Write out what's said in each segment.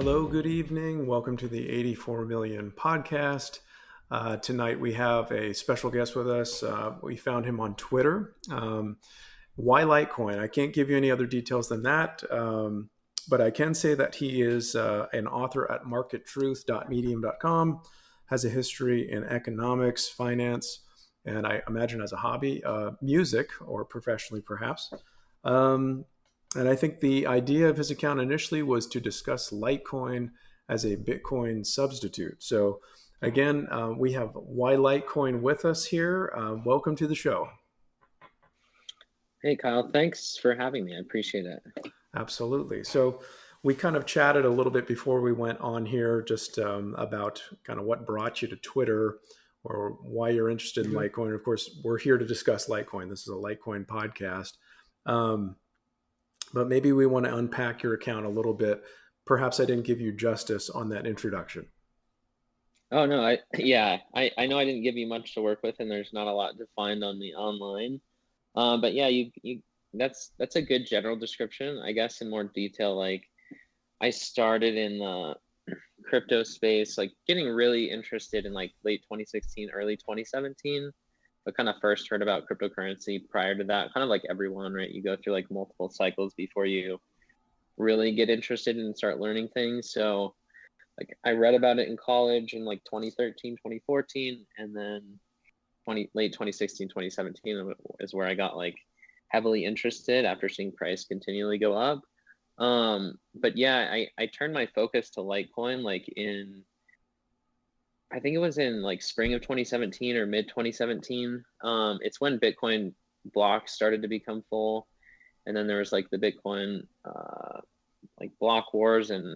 Hello, good evening. Welcome to the 84 Million podcast. Tonight we have a special guest with us. We found him on Twitter. Why Litecoin? I can't give you any other details than that, but I can say that he is an author at markettruth.medium.com, has a history in economics, finance, and I imagine as a hobby, music, or professionally perhaps. And I think the idea of his account initially was to discuss Litecoin as a Bitcoin substitute. So again, we have Why Litecoin with us here. Welcome to the show. Hey, Kyle, thanks for having me. I appreciate it. Absolutely. So we kind of chatted a little bit before we went on here just about kind of what brought you to Twitter or why you're interested in Litecoin. Of course, we're here to discuss Litecoin. This is a Litecoin podcast. But maybe we want to unpack your account a little bit. Perhaps I didn't give you justice on that introduction. Oh, no, I know I didn't give you much to work with, and there's not a lot to find on the online. But yeah, that's a good general description. I guess in more detail, like I started in the crypto space, like getting really interested in like late 2016, early 2017. But kind of first heard about cryptocurrency prior to that, kind of like everyone, right? You go through like multiple cycles before you really get interested and start learning things. So like I read about it in college in like 2013, 2014, and then late 2016, 2017 is where I got like heavily interested after seeing price continually go up. But yeah, I turned my focus to Litecoin like I think it was in like spring of 2017 or mid 2017. It's when Bitcoin blocks started to become full. And then there was like the Bitcoin like block wars and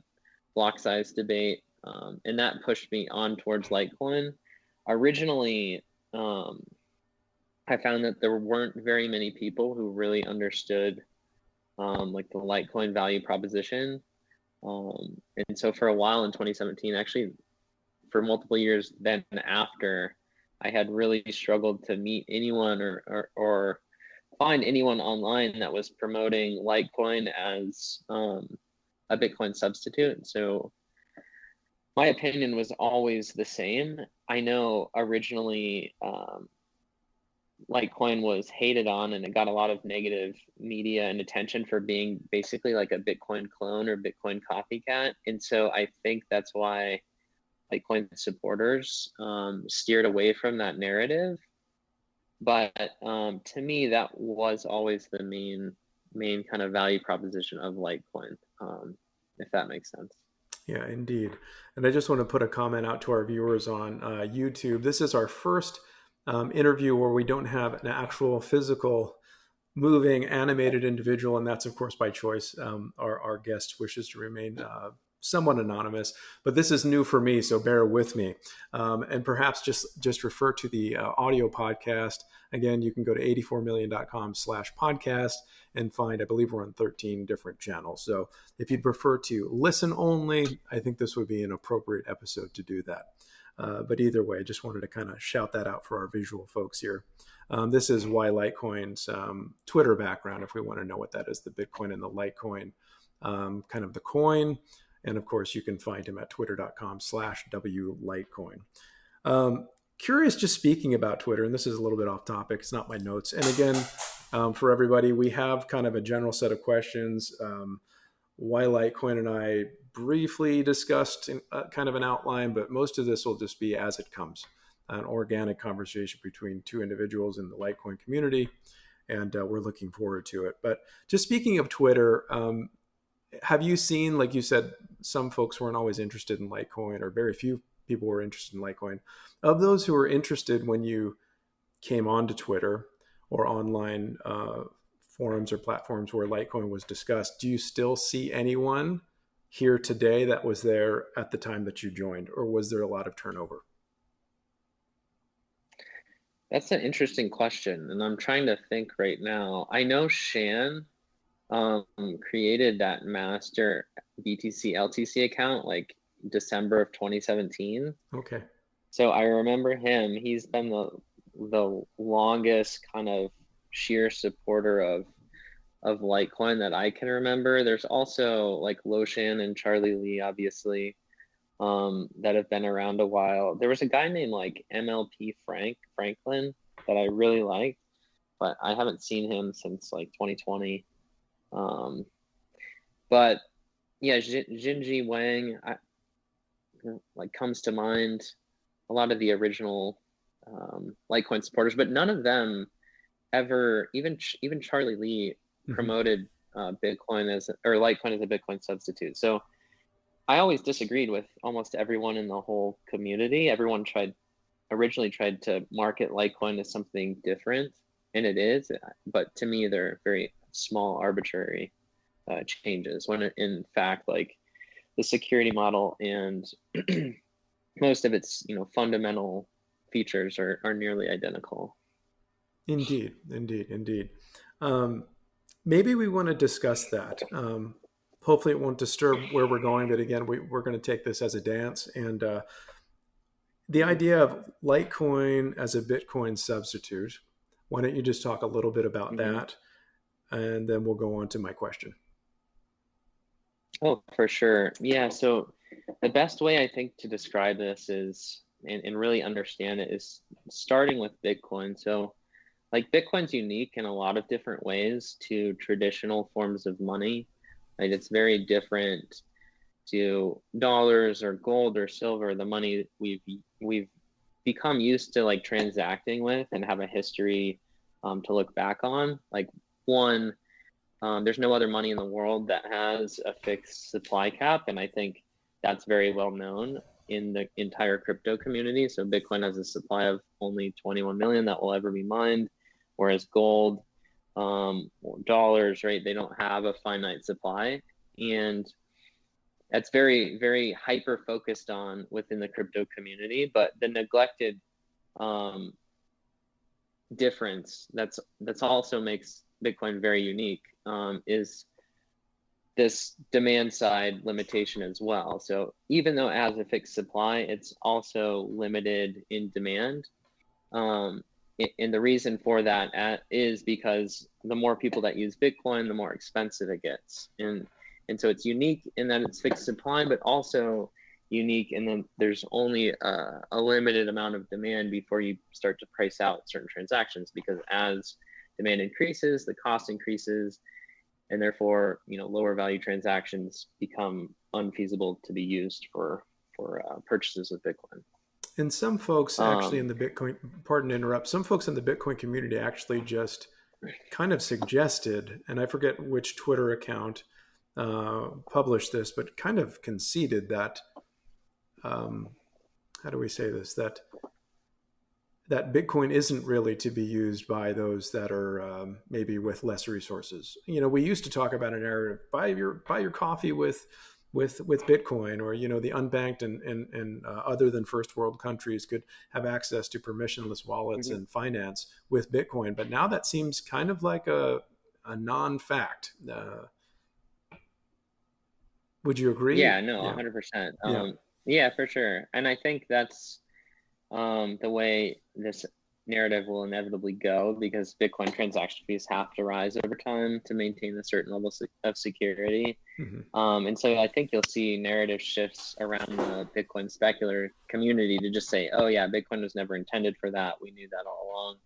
block size debate. And that pushed me on towards Litecoin. Originally, I found that there weren't very many people who really understood like the Litecoin value proposition. And so for a while in 2017, actually for multiple years then after, I had really struggled to meet anyone or find anyone online that was promoting Litecoin as a Bitcoin substitute. So my opinion was always the same. I know originally Litecoin was hated on and it got a lot of negative media and attention for being basically like a Bitcoin clone or Bitcoin copycat. And so I think that's why Litecoin supporters steered away from that narrative. But to me, that was always the main kind of value proposition of Litecoin, if that makes sense. Yeah, indeed. And I just want to put a comment out to our viewers on YouTube. This is our first interview where we don't have an actual physical moving animated individual. And that's, of course, by choice. Our guest wishes to remain somewhat anonymous, but this is new for me, so bear with me. And perhaps just refer to the audio podcast. Again, you can go to 84million.com/podcast and find, I believe we're on 13 different channels. So if you'd prefer to listen only, I think this would be an appropriate episode to do that. But either way, I just wanted to kind of shout that out for our visual folks here. This is Why Litecoin's Twitter background, if we want to know what that is, the Bitcoin and the Litecoin, kind of the coin. And of course, you can find him at twitter.com/WLitecoin. Curious, just speaking about Twitter, and this is a little bit off topic, it's not my notes. And again, for everybody, we have kind of a general set of questions. Why Litecoin and I briefly discussed in, kind of an outline, but most of this will just be as it comes, an organic conversation between two individuals in the Litecoin community. And we're looking forward to it. But just speaking of Twitter, have you seen, like you said, some folks weren't always interested in Litecoin, or very few people were interested in Litecoin. Of those who were interested when you came onto Twitter or online forums or platforms where Litecoin was discussed, do you still see anyone here today that was there at the time that you joined, or was there a lot of turnover? That's an interesting question, and I'm trying to think right now. I know Shan created that master BTC LTC account like December of 2017. Okay. So I remember him. He's been the longest kind of sheer supporter of of Litecoin that I can remember. There's also like Loshan and Charlie Lee, obviously, that have been around a while. There was a guy named like MLP Franklin that I really liked, but I haven't seen him since like 2020. But yeah, Jinji Wang like comes to mind. A lot of the original Litecoin supporters, but none of them ever, even Charlie Lee promoted Bitcoin or Litecoin as a Bitcoin substitute. So I always disagreed with almost everyone in the whole community. Everyone originally tried to market Litecoin as something different, and it is, but to me, they're very small, arbitrary changes, when in fact, like the security model and most of its, fundamental features are nearly identical. Indeed, indeed, indeed. Maybe we want to discuss that. Hopefully, it won't disturb where we're going. But again, we're going to take this as a dance. And the idea of Litecoin as a Bitcoin substitute. Why don't you just talk a little bit about that, and then we'll go on to my question. Oh, for sure. Yeah. So the best way I think to describe this is, and really understand it, is starting with Bitcoin. So like Bitcoin's unique in a lot of different ways to traditional forms of money. Like it's very different to dollars or gold or silver, the money we've become used to like transacting with and have a history to look back on. Like one, there's no other money in the world that has a fixed supply cap, and I think that's very well known in the entire crypto community. So Bitcoin has a supply of only 21 million that will ever be mined, whereas gold, dollars, right, they don't have a finite supply. And that's very, very hyper focused on within the crypto community. But the neglected difference that's also makes Bitcoin very unique is this demand side limitation as well. So even though it has a fixed supply, it's also limited in demand. And the reason for that is because the more people that use Bitcoin, the more expensive it gets. And so it's unique in that it's fixed supply, but also unique in that there's only a limited amount of demand before you start to price out certain transactions, because as demand increases, the cost increases, and therefore, lower value transactions become unfeasible to be used for purchases of Bitcoin. And some folks actually in the Bitcoin, pardon to interrupt, some folks in the Bitcoin community actually just kind of suggested, and I forget which Twitter account published this, but kind of conceded that, how do we say this, that Bitcoin isn't really to be used by those that are maybe with less resources. We used to talk about a narrative: buy your coffee with Bitcoin, or the unbanked and other than first world countries could have access to permissionless wallets and finance with Bitcoin. But now that seems kind of like a non-fact. Would you agree? Yeah, no, 100%. Yeah, for sure. And I think that's the way this narrative will inevitably go, because Bitcoin transaction fees have to rise over time to maintain a certain level of security. And so I think you'll see narrative shifts around the Bitcoin speculator community to just say, oh yeah, Bitcoin was never intended for that. We knew that all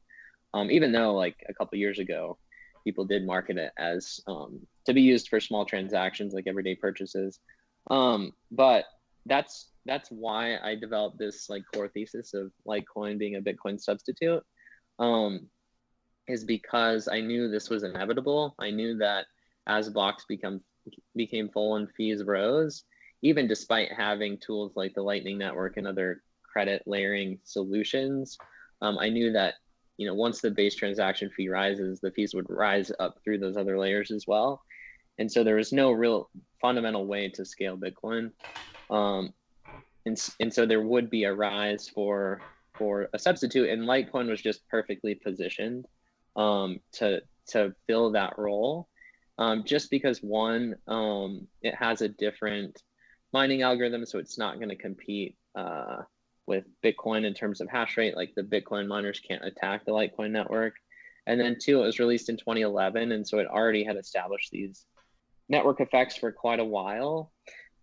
along. Even though like a couple years ago, people did market it as to be used for small transactions like everyday purchases. But that's why I developed this like core thesis of Litecoin being a Bitcoin substitute, is because I knew this was inevitable. I knew that as blocks became full and fees rose, even despite having tools like the Lightning Network and other credit layering solutions, I knew that once the base transaction fee rises, the fees would rise up through those other layers as well. And so there was no real fundamental way to scale Bitcoin. And so there would be a rise for a substitute, and Litecoin was just perfectly positioned to fill that role, just because one, it has a different mining algorithm, so it's not going to compete with Bitcoin in terms of hash rate. Like the Bitcoin miners can't attack the Litecoin network. And then two, it was released in 2011. And so it already had established these network effects for quite a while.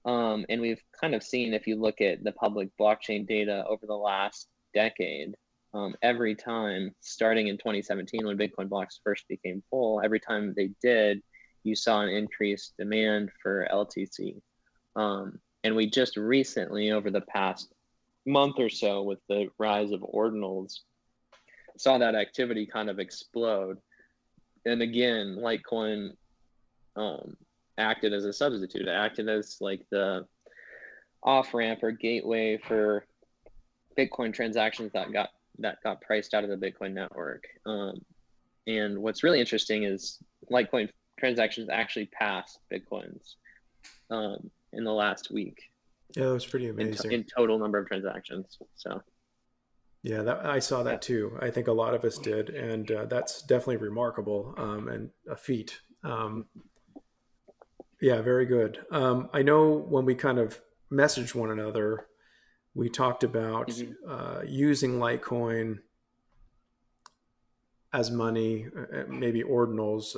And we've kind of seen, if you look at the public blockchain data over the last decade, every time, starting in 2017 when Bitcoin blocks first became full, every time they did, you saw an increased demand for LTC. And we just recently, over the past month or so, with the rise of ordinals, saw that activity kind of explode. And again, Litecoin acted as a substitute. It acted as like the off-ramp or gateway for Bitcoin transactions that got priced out of the Bitcoin network. And what's really interesting is Litecoin transactions actually passed Bitcoin's in the last week. Yeah, that was pretty amazing. In total number of transactions. So yeah, I saw that too. I think a lot of us did, and that's definitely remarkable and a feat. Yeah, very good. I know when we kind of messaged one another, we talked about using Litecoin as money, maybe ordinals,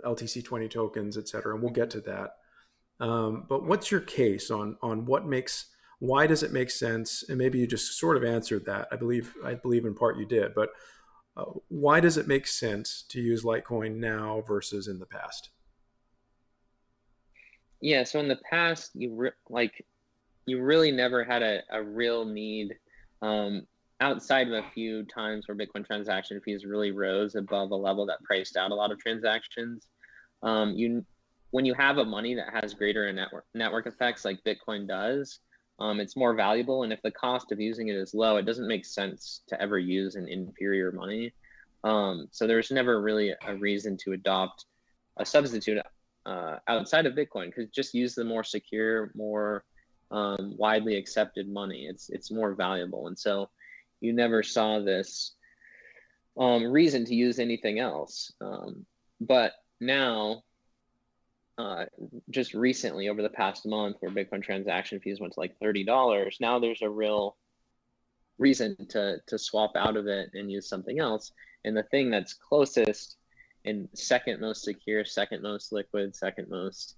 LTC20 tokens, et cetera, and we'll get to that. But what's your case on why does it make sense? And maybe you just sort of answered that. I believe in part you did, but why does it make sense to use Litecoin now versus in the past? Yeah, so in the past, you really never had a real need, outside of a few times where Bitcoin transaction fees really rose above a level that priced out a lot of transactions. When you have a money that has greater network effects like Bitcoin does, it's more valuable. And if the cost of using it is low, it doesn't make sense to ever use an inferior money. So there's never really a reason to adopt a substitute outside of Bitcoin, because just use the more secure, more widely accepted money. It's more valuable. And so you never saw this reason to use anything else. But now, just recently, over the past month, where Bitcoin transaction fees went to like $30, now there's a real reason to swap out of it and use something else. And the thing that's closest and second most secure, second most liquid, second most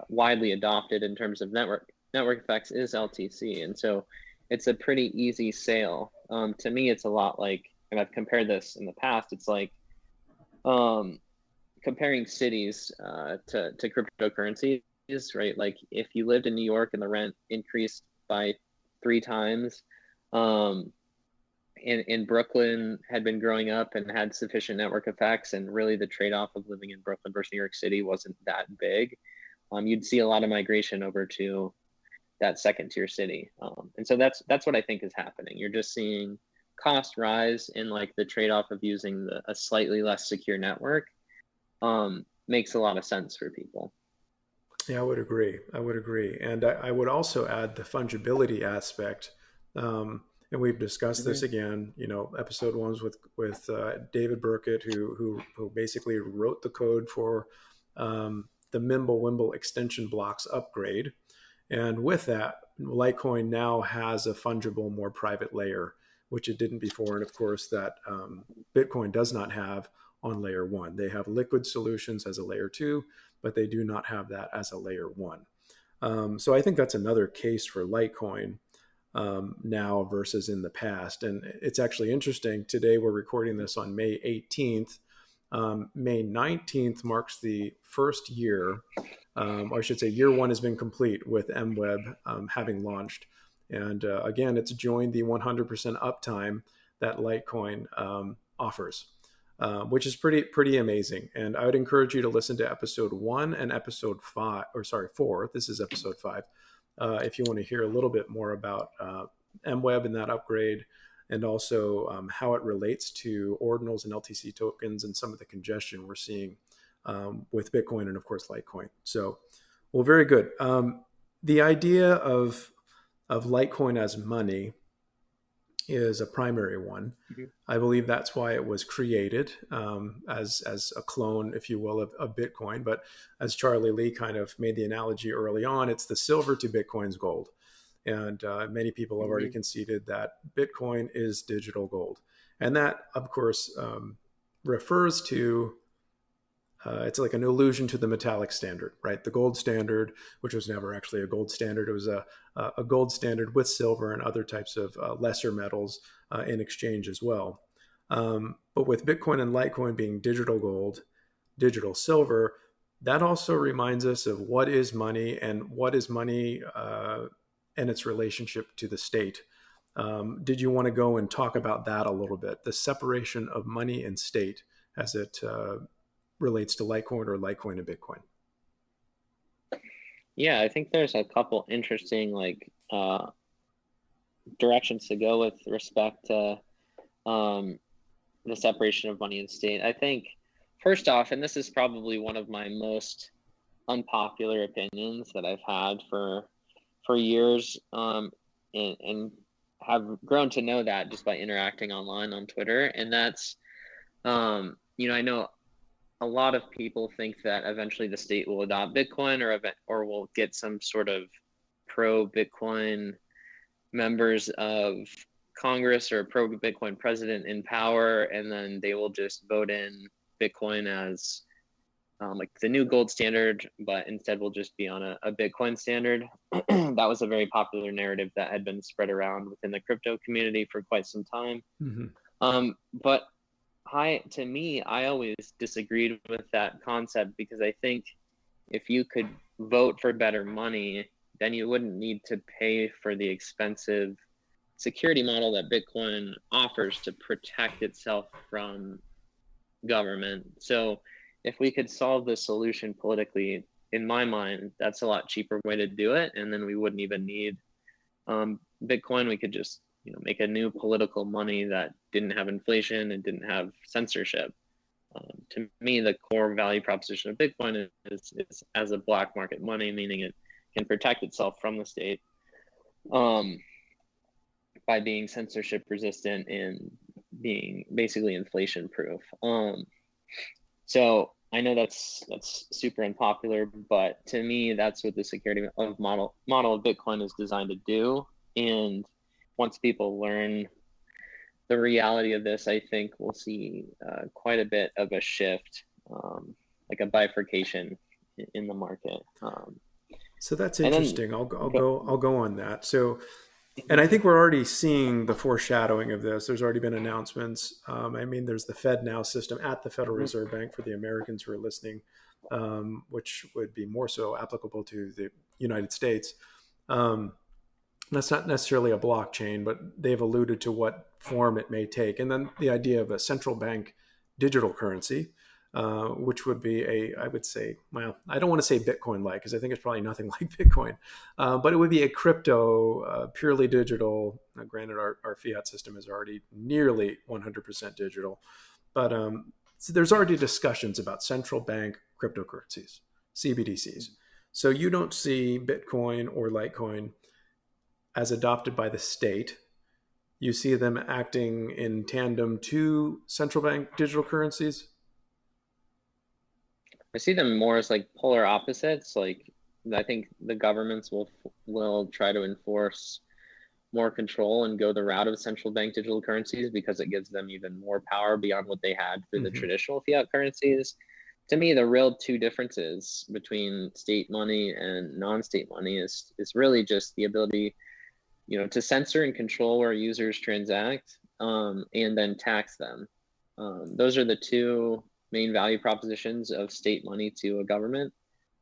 widely adopted in terms of network effects is LTC. And so it's a pretty easy sale. To me, it's a lot like, and I've compared this in the past, it's like comparing cities to cryptocurrencies, right? Like if you lived in New York and the rent increased by 3 times, in Brooklyn had been growing up and had sufficient network effects, and really the trade-off of living in Brooklyn versus New York City wasn't that big, you'd see a lot of migration over to that second tier city. And so that's what I think is happening. You're just seeing cost rise in like the trade-off of using a slightly less secure network. Makes a lot of sense for people. Yeah, I would agree. And I would also add the fungibility aspect. And we've discussed this again, episode 1s with David Burkett, who basically wrote the code for the Mimblewimble extension blocks upgrade. And with that, Litecoin now has a fungible, more private layer, which it didn't before. And of course, that Bitcoin does not have on layer 1. They have liquid solutions as a layer 2, but they do not have that as a layer 1. So I think that's another case for Litecoin now versus in the past. And it's actually interesting. Today we're recording this on May 18th. May 19th marks the first year, or I should say year 1 has been complete with MWeb having launched. And again, it's joined the 100% uptime that Litecoin offers, which is pretty amazing. And I would encourage you to listen to episode 1 and episode 4. This is episode 5. If you want to hear a little bit more about MWeb and that upgrade, and also how it relates to ordinals and LTC tokens and some of the congestion we're seeing with Bitcoin and, of course, Litecoin. So, well, very good. The idea of Litecoin as money is a primary one. I believe that's why it was created as a clone, if you will, of Bitcoin. But as Charlie Lee kind of made the analogy early on, it's the silver to Bitcoin's gold. And many people have already conceded that Bitcoin is digital gold. And that, of course, refers to it's like an allusion to the metallic standard, right? The gold standard, which was never actually a gold standard. It was a gold standard with silver and other types of lesser metals in exchange as well. But with Bitcoin and Litecoin being digital gold, digital silver, that also reminds us of what is money and what is money and its relationship to the state. Did you want to go and talk about that a little bit? The separation of money and state as it relates to Litecoin or Litecoin and Bitcoin? Yeah, I think there's a couple interesting directions to go with respect to the separation of money and state. I think first off, and this is probably one of my most unpopular opinions that I've had for years, and have grown to know that just by interacting online on Twitter. And that's, I know a lot of people think that eventually the state will adopt Bitcoin or will get some sort of pro-Bitcoin members of Congress or a pro-Bitcoin president in power, and then they will just vote in Bitcoin as like the new gold standard, but instead will just be on a Bitcoin standard. That was a very popular narrative that had been spread around within the crypto community for quite some time. Mm-hmm. But to me, I always disagreed with that concept, because I think if you could vote for better money, then you wouldn't need to pay for the expensive security model that Bitcoin offers to protect itself from government. So if we could solve this solution politically, in my mind, that's a lot cheaper way to do it. And then we wouldn't even need Bitcoin. We could just make a new political money that didn't have inflation and didn't have censorship. To me, the core value proposition of Bitcoin is as a black market money, meaning it can protect itself from the state by being censorship resistant and being basically inflation proof. So I know that's super unpopular, but to me, that's what the security of model of Bitcoin is designed to do. And once people learn the reality of this, I think we'll see quite a bit of a shift, like a bifurcation in the market. So that's interesting. Then, I'll go on that. So, and I think we're already seeing the foreshadowing of this. There's already been announcements. There's the FedNow system at the Federal Reserve Bank for the Americans who are listening, which would be more so applicable to the United States. That's not necessarily a blockchain, but they've alluded to what form it may take. And then the idea of a central bank digital currency, which would be I would say, well, I don't want to say Bitcoin-like, because I think it's probably nothing like Bitcoin, but it would be a crypto, purely digital. Now, granted, our fiat system is already nearly 100% digital, but so there's already discussions about central bank cryptocurrencies, CBDCs. So you don't see Bitcoin or Litecoin as adopted by the state. You see them acting in tandem to central bank digital currencies. I see them more as like polar opposites. Like, I think the governments will try to enforce more control and go the route of central bank digital currencies, because it gives them even more power beyond what they had through the traditional fiat currencies. To me, the real two differences between state money and non-state money is really just the ability, to censor and control where users transact, and then tax them. Those are the two main value propositions of state money to a government.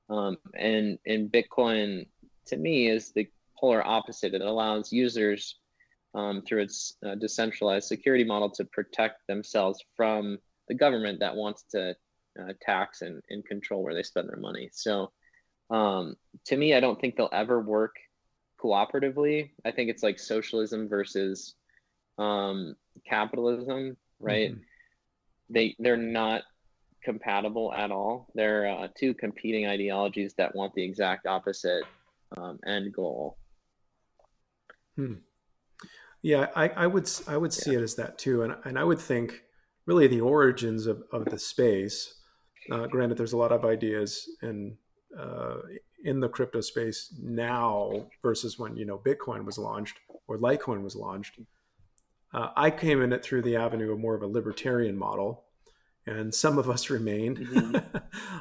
And Bitcoin, to me, is the polar opposite. It allows users, through its decentralized security model, to protect themselves from the government that wants to tax and control where they spend their money. So to me, I don't think they'll ever work cooperatively. I think it's like socialism versus capitalism, right? They're not compatible at all. They're two competing ideologies that want the exact opposite end goal. Yeah, I would see it as that too, and I would think really the origins of the space. Granted, there's a lot of ideas in the crypto space now versus when Bitcoin was launched or Litecoin was launched. I came in it through the avenue of more of a libertarian model, and some of us remain, Hmm.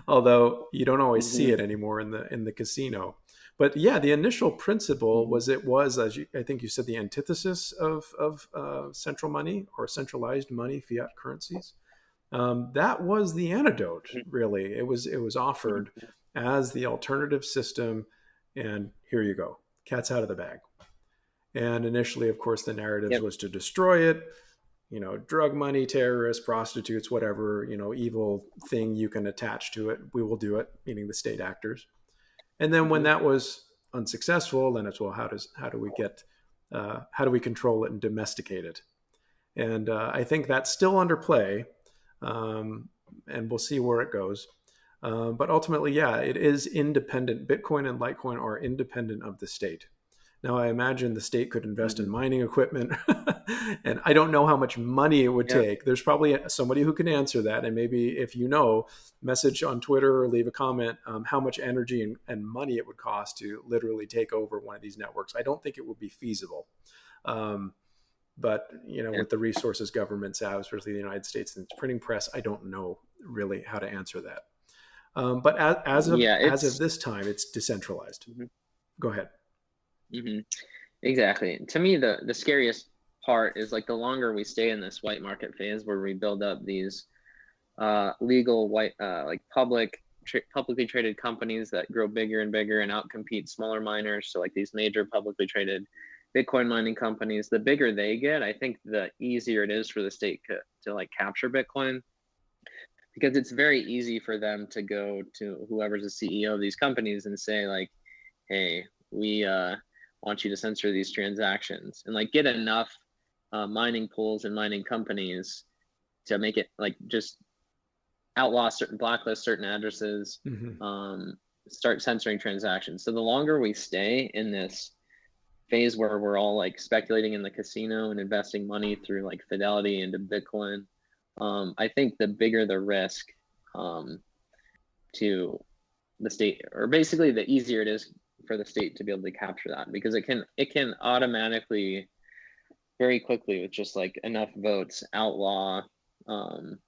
although you don't always see Hmm. it anymore in the casino. But yeah, the initial principle Hmm. was, it was, as you, I think you said, the antithesis of central money or centralized money, fiat currencies. That was the antidote. Really, it was offered Hmm. as the alternative system, and here you go, cat's out of the bag. And initially, of course, the narratives Yep. was to destroy it. Drug money, terrorists, prostitutes, whatever, evil thing you can attach to it, we will do it, meaning the state actors. And then when Hmm. that was unsuccessful, then it's, well, how do we control it and domesticate it? And I think that's still under play, um, and we'll see where it goes. But ultimately, yeah, it is independent. Bitcoin and Litecoin are independent of the state. Now, I imagine the state could invest in Hmm. mining equipment, and I don't know how much money it would Yep. take. There's probably somebody who can answer that, and maybe if you know, message on Twitter or leave a comment, how much energy and money it would cost to literally take over one of these networks. I don't think it would be feasible. Um, but Yeah. with the resources governments have, especially the United States and its printing press, I don't know really how to answer that. But Yeah. as of It's. this time, it's decentralized. Mhm. Go ahead. Hmm. Exactly. To me, the scariest part is like the longer we stay in this white market phase where we build up these legal white like publicly traded companies that grow bigger and bigger and outcompete smaller miners. So like these major publicly traded Bitcoin mining companies, the bigger they get, I think the easier it is for the state to like capture Bitcoin, because it's very easy for them to go to whoever's the CEO of these companies and say like, hey, we want you to censor these transactions, and like get enough mining pools and mining companies to make it like just outlaw certain, blacklist certain addresses, Hmm. um, start censoring transactions. So the longer we stay in this phase where we're all like speculating in the casino and investing money through like Fidelity into Bitcoin, I think the bigger the risk um, to the state, or basically the easier it is for the state to be able to capture that, because it can automatically very quickly with just like enough votes outlaw um,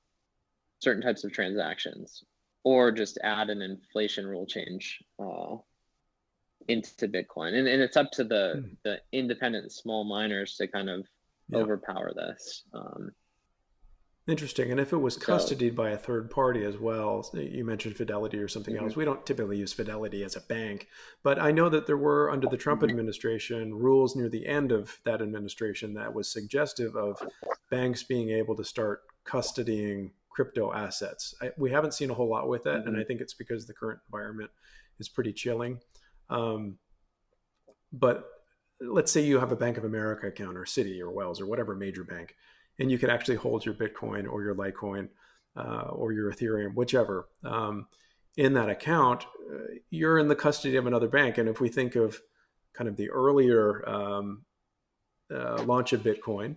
certain types of transactions, or just add an inflation rule change into Bitcoin. And it's up to the independent small miners to kind of Yeah. overpower this. Interesting. And if it was So. custodied by a third party as well, you mentioned Fidelity or something Mhm. else. We don't typically use Fidelity as a bank, but I know that there were, under the Trump Mhm. administration, rules near the end of that administration that was suggestive of banks being able to start custodying crypto assets. We haven't seen a whole lot with it, and I Mhm. think it's because the current environment is pretty chilling. Um, but let's say you have a Bank of America account or Citi or Wells or whatever major bank, and you can actually hold your Bitcoin or your Litecoin or your Ethereum, whichever, in that account. You're in the custody of another bank. And if we think of kind of the earlier launch of Bitcoin,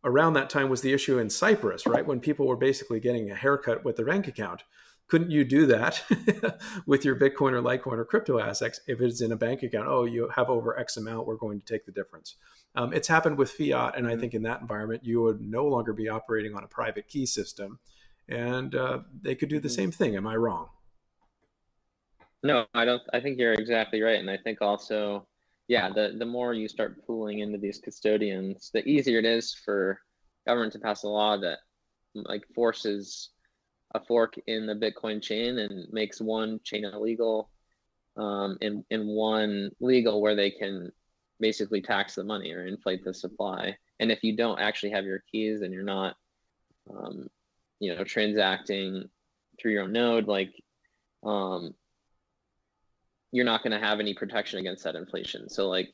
around that time was the issue in Cyprus, right? When people were basically getting a haircut with their bank account. Couldn't you do that with your Bitcoin or Litecoin or crypto assets if it's in a bank account? Oh, you have over X amount, we're going to take the difference. It's happened with fiat, and I Mhm. think in that environment, you would no longer be operating on a private key system, and they could do the Mhm. same thing. Am I wrong? No, I don't. I think you're exactly right, and I think also, yeah, the more you start pooling into these custodians, the easier it is for government to pass a law that like forces a fork in the Bitcoin chain and makes one chain illegal, and one legal, where they can basically tax the money or inflate the supply. And if you don't actually have your keys and you're not, um, transacting through your own node, like um, you're not going to have any protection against that inflation. So like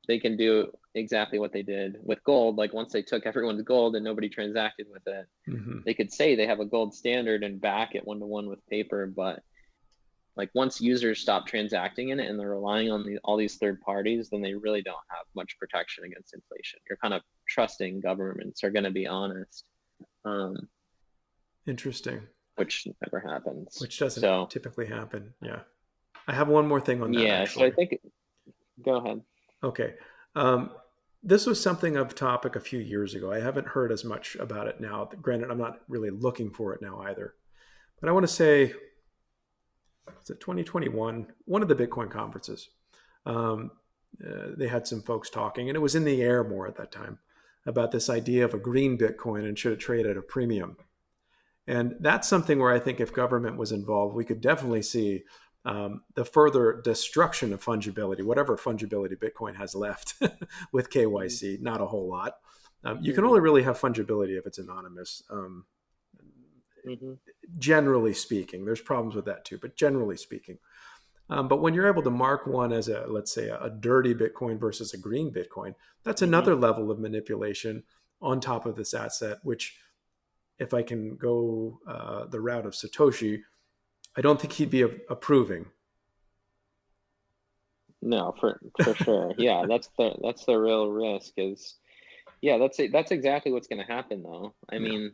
they can do exactly what they did with gold. Like once they took everyone's gold and nobody transacted with it, Hmm. they could say they have a gold standard and back it 1-to-1 with paper. But like once users stop transacting in it and they're relying on all these third parties, then they really don't have much protection against inflation. You're kind of trusting governments are going to be honest, um, Interesting. which never happens. Which doesn't So typically happen. Yeah. I have one more thing on that, yeah, so I actually. think, go ahead. Okay. Um, this was something of topic a few years ago. I haven't heard as much about it now. Granted, I'm not really looking for it now either. But I want to say, is it 2021? One of the Bitcoin conferences. Um, they had some folks talking, and it was in the air more at that time about this idea of a green Bitcoin and should it trade at a premium. And that's something where I think if government was involved, we could definitely see the further destruction of fungibility, whatever fungibility Bitcoin has left with KYC, not a whole lot. You can only really have fungibility if it's anonymous. Generally speaking, there's problems with that too, but generally speaking. But when you're able to mark one as a, let's say, a dirty Bitcoin versus a green Bitcoin, that's another level of manipulation on top of this asset, which if I can go the route of Satoshi, I don't think he'd be approving. No, for sure. Yeah, that's the real risk is, yeah, that's exactly what's going to happen though. I mean,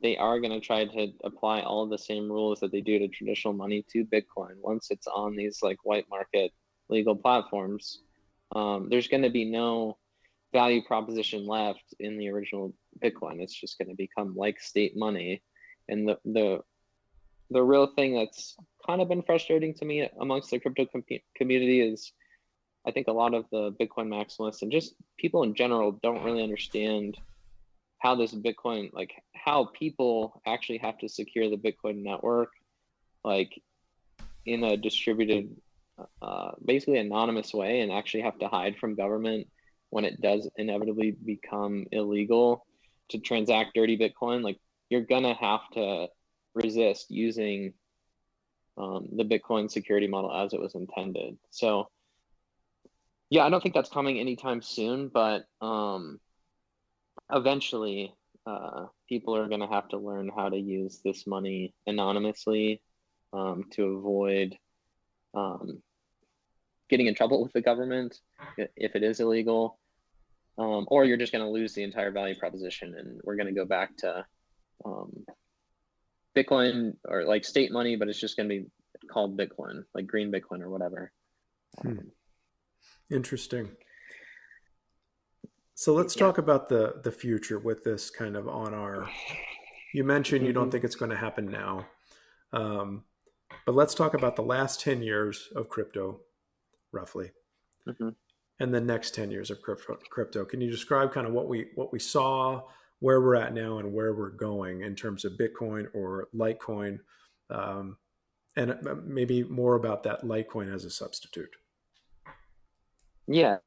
they are going to try to apply all of the same rules that they do to traditional money to Bitcoin. Once it's on these like white market legal platforms, there's going to be no value proposition left in the original Bitcoin. It's just going to become like state money. And the real thing that's kind of been frustrating to me amongst the crypto community is I think a lot of the Bitcoin maximalists and just people in general don't really understand how this Bitcoin, like how people actually have to secure the Bitcoin network, like in a distributed, basically anonymous way, and actually have to hide from government when it does inevitably become illegal to transact dirty Bitcoin. Like you're gonna have to resist using the Bitcoin security model as it was intended. So yeah, I don't think that's coming anytime soon, but eventually people are going to have to learn how to use this money anonymously to avoid getting in trouble with the government if it is illegal, or you're just going to lose the entire value proposition and we're going to go back to Bitcoin or like state money, but it's just going to be called Bitcoin, like green Bitcoin or whatever. Interesting. So let's talk about the future with this kind of on our, you mentioned you don't think it's going to happen now. But let's talk about the last 10 years of crypto, roughly, and the next 10 years of crypto. Can you describe kind of what we saw, where we're at now, and where we're going in terms of Bitcoin or Litecoin, and maybe more about that Litecoin as a substitute? Yeah,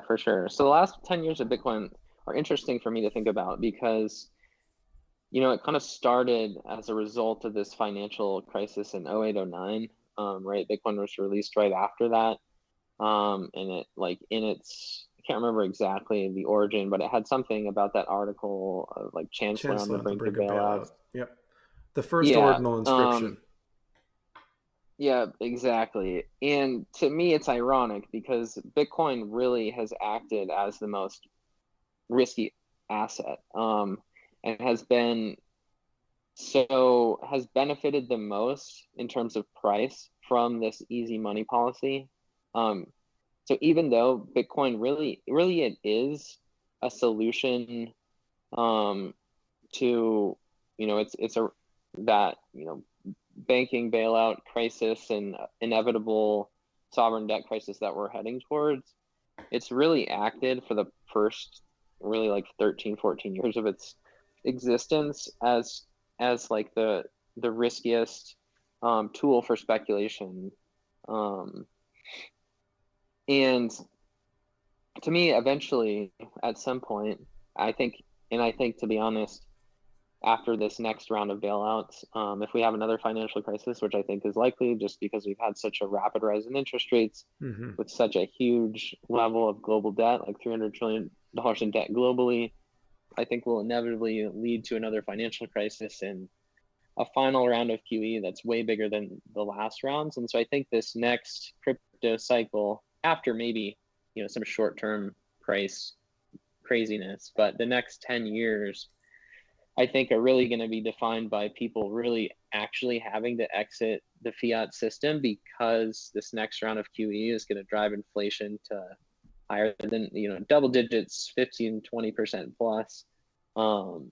for sure. So the last 10 years of Bitcoin are interesting for me to think about because, you know, it kind of started as a result of this financial crisis in 08, 09, right? Bitcoin was released right after that. And it like in its, I can't remember exactly the origin, but it had something about that article of like Chancellor on the brink of bailout. Yep. The first Yeah. ordinal inscription. Yeah, exactly. And to me, it's ironic because Bitcoin really has acted as the most risky asset, and has benefited the most in terms of price from this easy money policy. So even though Bitcoin really it is a solution to, you know, it's a that, you know, banking bailout crisis and inevitable sovereign debt crisis that we're heading towards, it's really acted for the first really like 13, 14 years of its existence as like the riskiest tool for speculation. And to me, eventually, at some point, I think to be honest, after this next round of bailouts, if we have another financial crisis, which I think is likely just because we've had such a rapid rise in interest rates with such a huge level of global debt, like $300 trillion in debt globally, I think will inevitably lead to another financial crisis and a final round of QE that's way bigger than the last rounds. And so I think this next crypto cycle, after maybe, you know, some short-term price craziness, but the next 10 years, I think are really going to be defined by people really actually having to exit the fiat system because this next round of QE is going to drive inflation to higher than, double digits, 15, 20% plus. And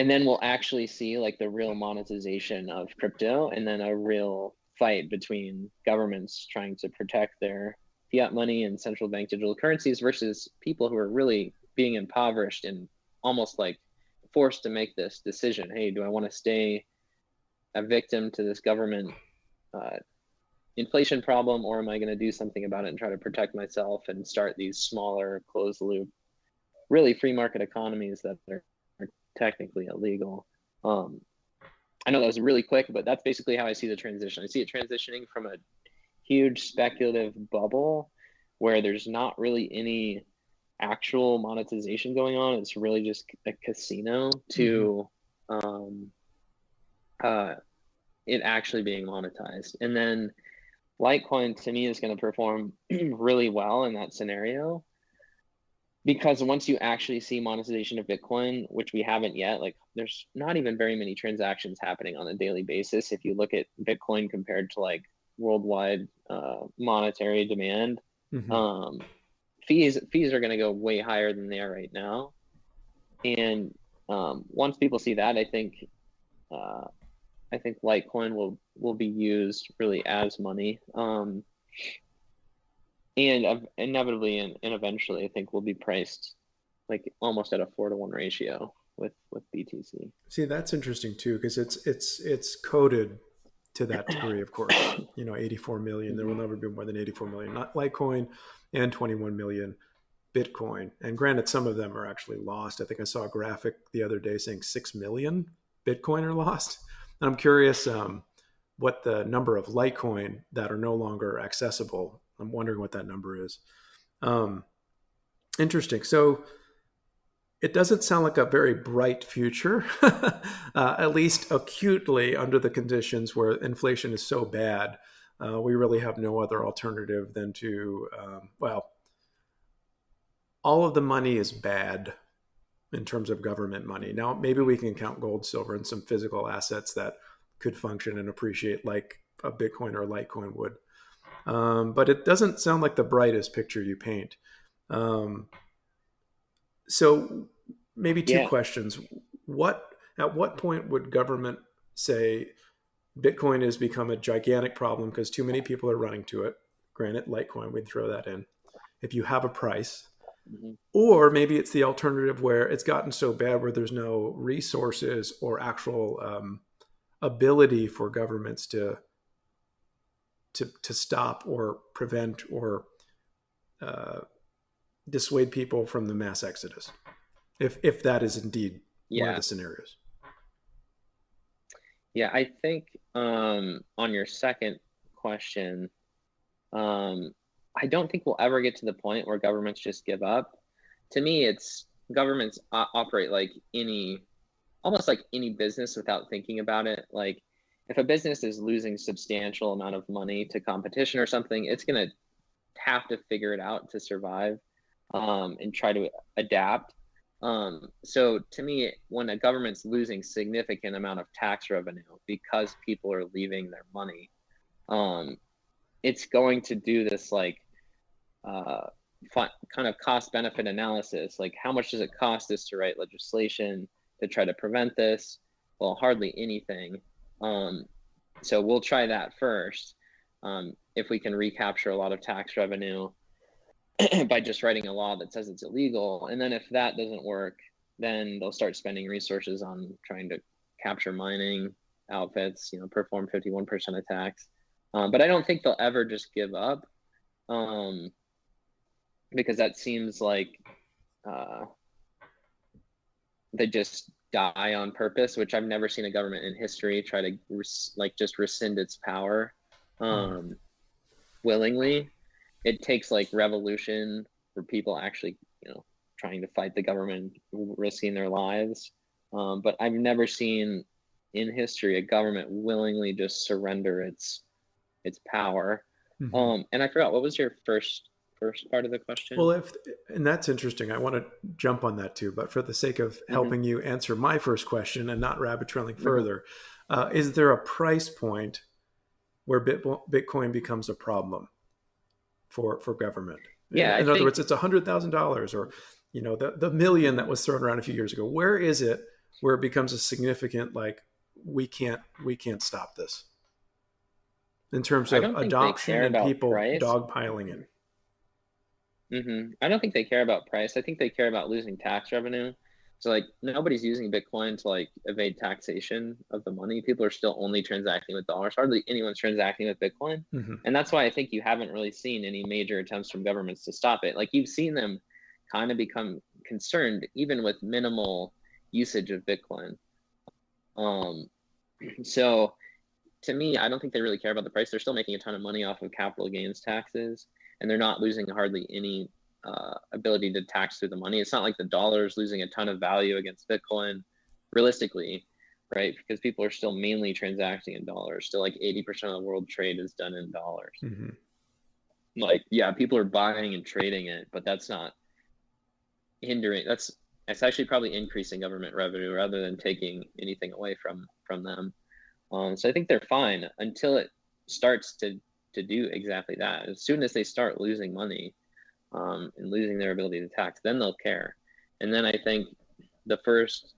then we'll actually see like the real monetization of crypto, and then a real fight between governments trying to protect their fiat money and central bank digital currencies versus people who are really being impoverished and almost like forced to make this decision. Hey, do I want to stay a victim to this government inflation problem, or am I going to do something about it and try to protect myself and start these smaller closed loop, really free market economies that are technically illegal? I know that was really quick, but that's basically how I see the transition. I see it transitioning from a huge speculative bubble where there's not really any actual monetization going on. It's really just a casino to it actually being monetized. And then Litecoin to me is going to perform really well in that scenario, because once you actually see monetization of Bitcoin, which we haven't yet, like there's not even very many transactions happening on a daily basis. If you look at Bitcoin compared to like worldwide monetary demand, fees are going to go way higher than they are right now. And once people see that, I think Litecoin will be used really as money. And inevitably and eventually, I think will be priced like almost at a 4-to-1 ratio with BTC. See, that's interesting too, because it's coded to that degree, of course. 84 million. There will never be more than 84 million. Not Litecoin, and 21 million Bitcoin. And granted, some of them are actually lost. I think I saw a graphic the other day saying 6 million Bitcoin are lost. And I'm curious what the number of Litecoin that are no longer accessible. I'm wondering what that number is. Interesting. So it doesn't sound like a very bright future, at least acutely under the conditions where inflation is so bad. We really have no other alternative than to, all of the money is bad in terms of government money. Now, maybe we can count gold, silver, and some physical assets that could function and appreciate like a Bitcoin or a Litecoin would. But it doesn't sound like the brightest picture you paint. So maybe two questions. At what point would government say Bitcoin has become a gigantic problem because too many people are running to it? Granted, Litecoin, we'd throw that in. If you have a price, or maybe it's the alternative where it's gotten so bad where there's no resources or actual ability for governments to stop or prevent or dissuade people from the mass exodus, if that is indeed one of the scenarios. Yeah, I think on your second question, I don't think we'll ever get to the point where governments just give up. To me, it's governments operate like almost like any business without thinking about it. Like if a business is losing substantial amount of money to competition or something, it's going to have to figure it out to survive and try to adapt. So to me, when a government's losing significant amount of tax revenue because people are leaving their money, it's going to do this like kind of cost benefit analysis. Like how much does it cost us to write legislation to try to prevent this? Well, hardly anything. So we'll try that first. If we can recapture a lot of tax revenue by just writing a law that says it's illegal. And then if that doesn't work, then they'll start spending resources on trying to capture mining outfits, perform 51% attacks. But I don't think they'll ever just give up, because that seems like they just die on purpose, which I've never seen a government in history try to just rescind its power willingly. It takes like revolution for people actually, trying to fight the government, risking their lives. But I've never seen in history a government willingly just surrender its power. And I forgot, what was your first part of the question? Well, and that's interesting. I want to jump on that too, but for the sake of helping you answer my first question and not rabbit trailing further, is there a price point where Bitcoin becomes a problem for government? Yeah, I In other think words, it's $100,000, or the million that was thrown around a few years ago. Where is it where it becomes a significant, like, we can't stop this in terms I of don't think they adoption care and about people price. dogpiling it? I don't think they care about price. I think they care about losing tax revenue. So like nobody's using Bitcoin to like evade taxation of the money. People are still only transacting with dollars. Hardly anyone's transacting with Bitcoin. Mm-hmm. And that's why I think you haven't really seen any major attempts from governments to stop it. Like you've seen them kind of become concerned even with minimal usage of Bitcoin. Um, so to me, I don't think they really care about the price. They're still making a ton of money off of capital gains taxes, and they're not losing hardly any ability to tax through the money. It's not like the dollar is losing a ton of value against Bitcoin, realistically, right? Because people are still mainly transacting in dollars. Still, like 80% of the world trade is done in dollars. Mm-hmm. Like, yeah, people are buying and trading it, but that's not hindering. It's actually probably increasing government revenue rather than taking anything away from them. So I think they're fine until it starts to do exactly that. As soon as they start losing money and losing their ability to tax, then they'll care. And then I think the first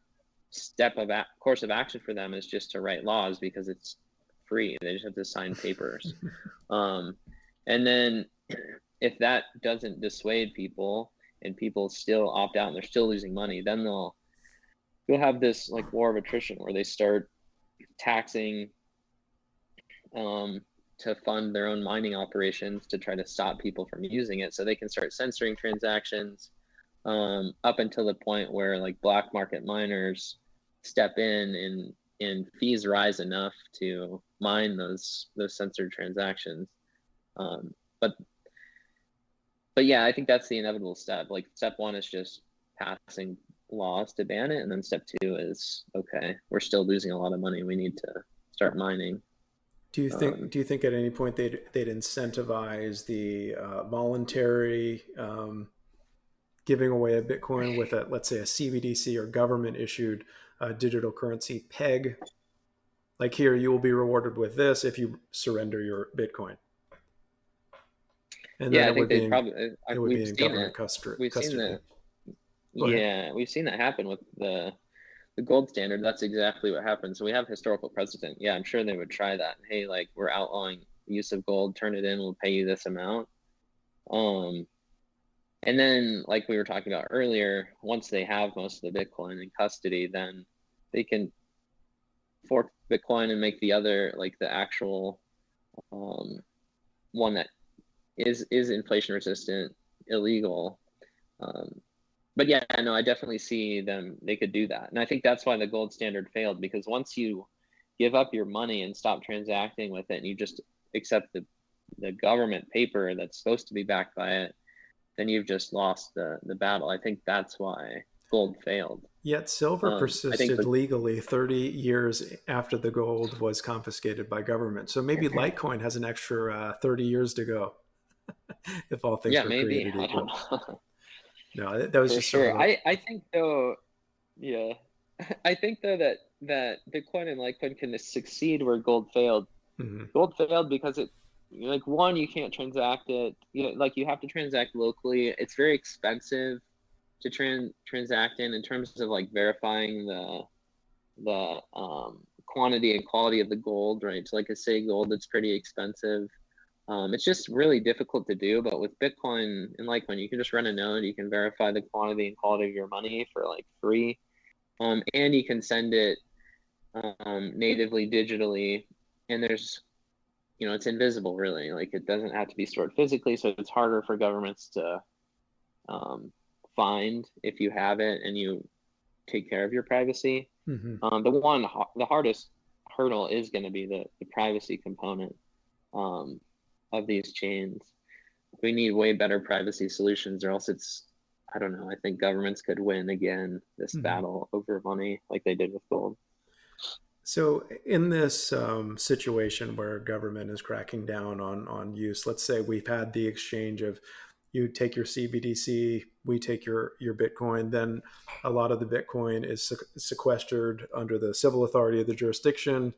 step of course of action for them is just to write laws because it's free. They just have to sign papers. And then if that doesn't dissuade people and people still opt out and they're still losing money, then you'll have this like war of attrition where they start taxing to fund their own mining operations to try to stop people from using it, so they can start censoring transactions up until the point where like black market miners step in and fees rise enough to mine those censored transactions. But yeah, I think that's the inevitable step. Like step one is just passing laws to ban it, and then step two is, okay, we're still losing a lot of money, we need to start mining. Do you think at any point they'd incentivize the voluntary giving away of Bitcoin with let's say a CBDC or government issued digital currency peg? Like, here, you will be rewarded with this if you surrender your Bitcoin, and then Yeah, I think they'd probably, it would we've be in seen government it. We've seen custody. that. Go ahead. Yeah, we've seen that happen with the gold standard. That's exactly what happened. So we have historical precedent. Yeah, I'm sure they would try that. Hey, like we're outlawing the use of gold, turn it in, we'll pay you this amount. And then like we were talking about earlier, once they have most of the Bitcoin in custody, then they can fork Bitcoin and make the other, like the actual one that is inflation resistant, illegal. But yeah, no, I definitely see them, they could do that. And I think that's why the gold standard failed, because once you give up your money and stop transacting with it and you just accept the government paper that's supposed to be backed by it, then you've just lost the battle. I think that's why gold failed. Yet silver I think persisted legally 30 years after the gold was confiscated by government. So maybe Litecoin has an extra 30 years to go if all things yeah, were maybe, created I don't equal. know. No, that was For just sort of sure. a. I think though, yeah, I think though that Bitcoin and Litecoin can succeed where gold failed. Mhm. Gold failed because it, like, one, you can't transact it. Like you have to transact locally. It's very expensive to transact in terms of like verifying the quantity and quality of the gold, right? So like a say gold, it's pretty expensive. It's just really difficult to do. But with Bitcoin and Litecoin, you can just run a node. You can verify the quantity and quality of your money for like free, and you can send it natively digitally. And there's, it's invisible, really. Like it doesn't have to be stored physically, so it's harder for governments to find if you have it and you take care of your privacy. Mhm. The hardest hurdle is going to be the privacy component of these chains. We need way better privacy solutions, or else I don't know. I think governments could win again this Mhm. battle over money like they did with gold. So, in this situation where government is cracking down on use, let's say we've had the exchange of you take your CBDC, we take your Bitcoin, then a lot of the Bitcoin is sequestered under the civil authority of the jurisdiction.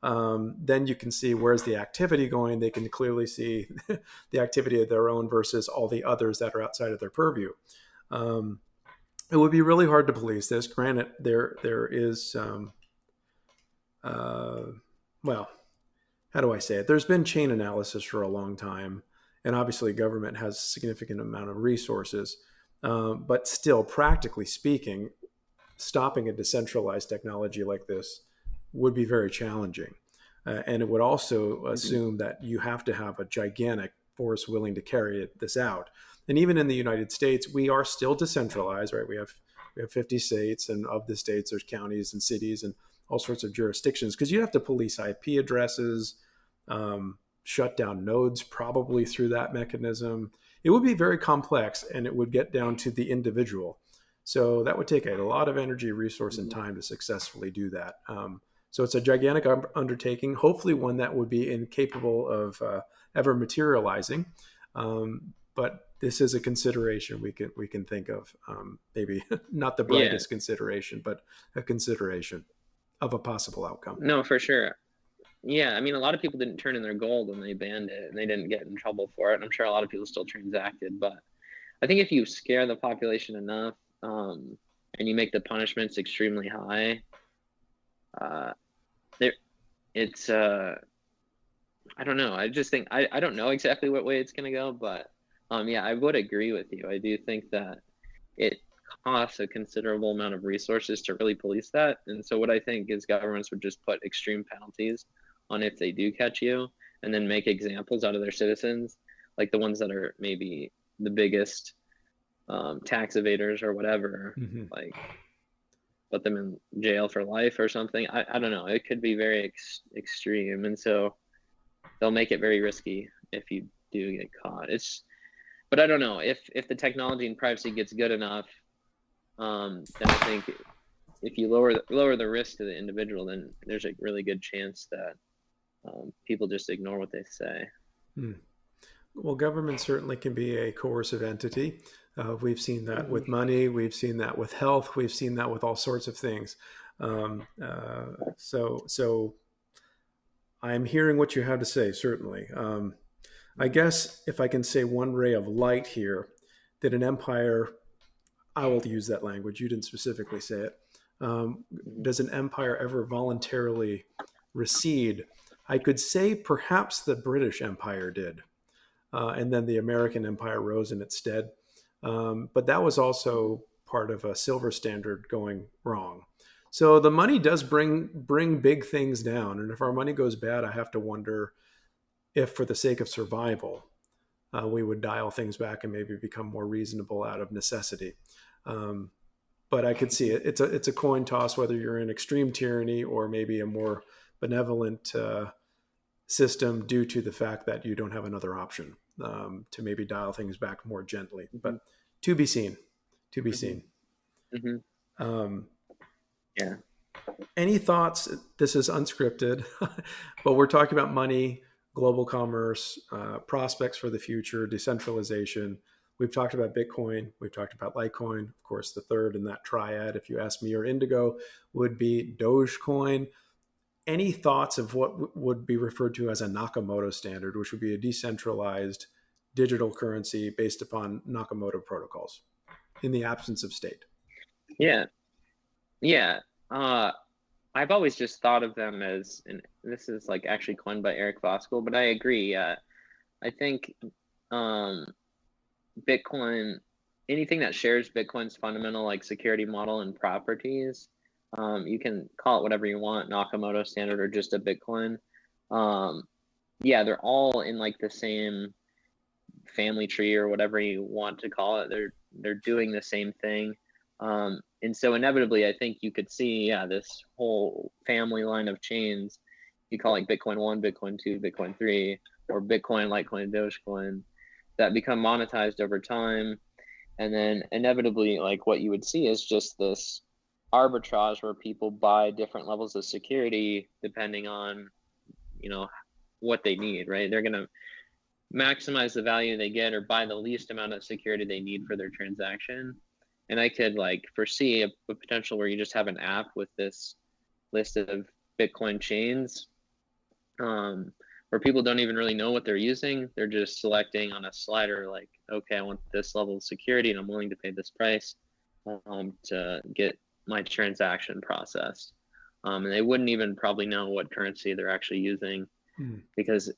then you can see where's the activity going. They can clearly see the activity of their own versus all the others that are outside of their purview. It would be really hard to police this. Granted, there is, uh, well, how do I say it? There's been chain analysis for a long time, and obviously government has a significant amount of resources. But still, practically speaking, stopping a decentralized technology like this would be very challenging. And it would also assume that you have to have a gigantic force willing to carry this out. And even in the United States, we are still decentralized, right? We have 50 states, and of the states, there's counties and cities and all sorts of jurisdictions, because you have to police IP addresses, shut down nodes probably through that mechanism. It would be very complex, and it would get down to the individual. So that would take a lot of energy, resource, and time to successfully do that. So it's a gigantic undertaking, hopefully one that would be incapable of ever materializing. But this is a consideration we can think of. Maybe not the Yeah, brightest consideration, but a consideration of a possible outcome. no, for sure. Yeah, I mean, a lot of people didn't turn in their gold when they banned it, and they didn't get in trouble for it. And I'm sure a lot of people still transacted, but I think if you scare the population enough, and you make the punishments extremely high, uh, there, it's I don't know. I just think I don't know exactly what way it's gonna go, but yeah, I would agree with you. I do think that it costs a considerable amount of resources to really police that. And so what I think is governments would just put extreme penalties on if they do catch you, and then make examples out of their citizens, like the ones that are maybe the biggest tax evaders or whatever, Mm-hmm. like put them in jail for life or something. I don't know. It could be very extreme. And so they'll make it very risky if you do get caught. But I don't know if the technology and privacy gets good enough, then I think if you lower the risk to the individual, then there's a really good chance that people just ignore what they say. Hmm. Well, government certainly can be a coercive entity. We've seen that Mm-hmm. with money. We've seen that with health. We've seen that with all sorts of things. So I'm hearing what you have to say, certainly. I guess if I can say one ray of light here, that an empire, I will use that language. You didn't specifically say it. Mm-hmm. Does an empire ever voluntarily recede? I could say perhaps the British Empire did, and then the American Empire rose in its stead. But that was also part of a silver standard going wrong. So the money does bring big things down, and if our money goes bad, I have to wonder if, for the sake of survival, we would dial things back and maybe become more reasonable out of necessity. Um, but I could see it. It's a coin toss whether you're in extreme tyranny or maybe a more benevolent system, due to the fact that you don't have another option, to maybe dial things back more gently. Mm-hmm. But to be seen. To be Mm-hmm. seen. Mm-hmm. Um, Yeah. any thoughts? This is unscripted, but we're talking about money, global commerce, prospects for the future, decentralization. We've talked about Bitcoin. We've talked about Litecoin. Of course, the third in that triad, if you ask me or Indigo, would be Dogecoin. Any thoughts of what would be referred to as a Nakamoto standard, which would be a decentralized digital currency based upon Nakamoto protocols in the absence of state? Yeah. Yeah. Uh, I've always just thought of them as, and this is like actually coined by Eric Voskuil, but I agree. I think um, Bitcoin, anything that shares Bitcoin's fundamental like security model and properties, you can call it whatever you want, Nakamoto standard or just a Bitcoin. Um, yeah, they're all in like the same family tree or whatever you want to call it. They're doing the same thing. And so inevitably, I think you could see, yeah, this whole family line of chains. You call like Bitcoin 1, Bitcoin 2, Bitcoin 3, or Bitcoin, Litecoin, Dogecoin, that become monetized over time. And then inevitably, like what you would see is just this arbitrage where people buy different levels of security depending on, you know, what they need, right? They're going to maximize the value they get or buy the least amount of security they need for their transaction. And I could like foresee a potential where you just have an app with this list of Bitcoin chains, where people don't even really know what they're using. They're just selecting on a slider, like, okay, I want this level of security and I'm willing to pay this price to get my transaction processed. And they wouldn't even probably know what currency they're actually using, because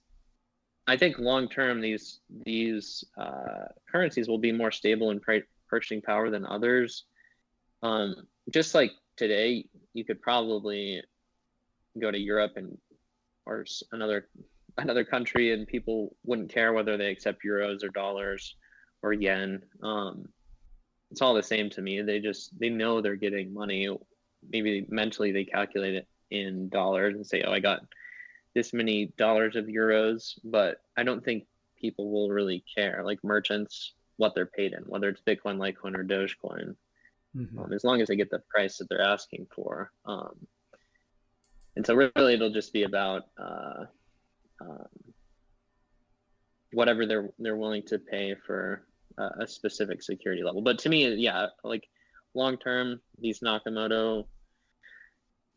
I think long term these currencies will be more stable in purchasing power than others. Just like today, you could probably go to Europe or another country, and people wouldn't care whether they accept euros or dollars or yen. It's all the same to me. They know they're getting money. Maybe mentally they calculate it in dollars and say, oh, I got this many dollars of euros, but I don't think people will really care, like merchants, what they're paid in, whether it's Bitcoin, Litecoin, or Dogecoin, as long as they get the price that they're asking for. And so really it'll just be about whatever they're willing to pay for a specific security level. But to me, yeah, like long term, these Nakamoto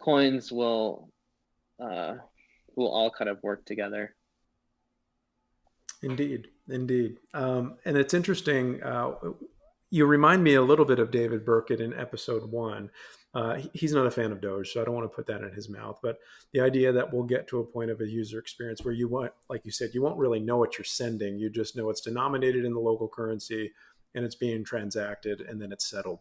coins will all kind of work together. Indeed, indeed. And it's interesting. You remind me a little bit of David Burkett in episode 1. He's not a fan of Doge, so I don't want to put that in his mouth. But the idea that we'll get to a point of a user experience where you want, like you said, you won't really know what you're sending. You just know it's denominated in the local currency and it's being transacted and then it's settled.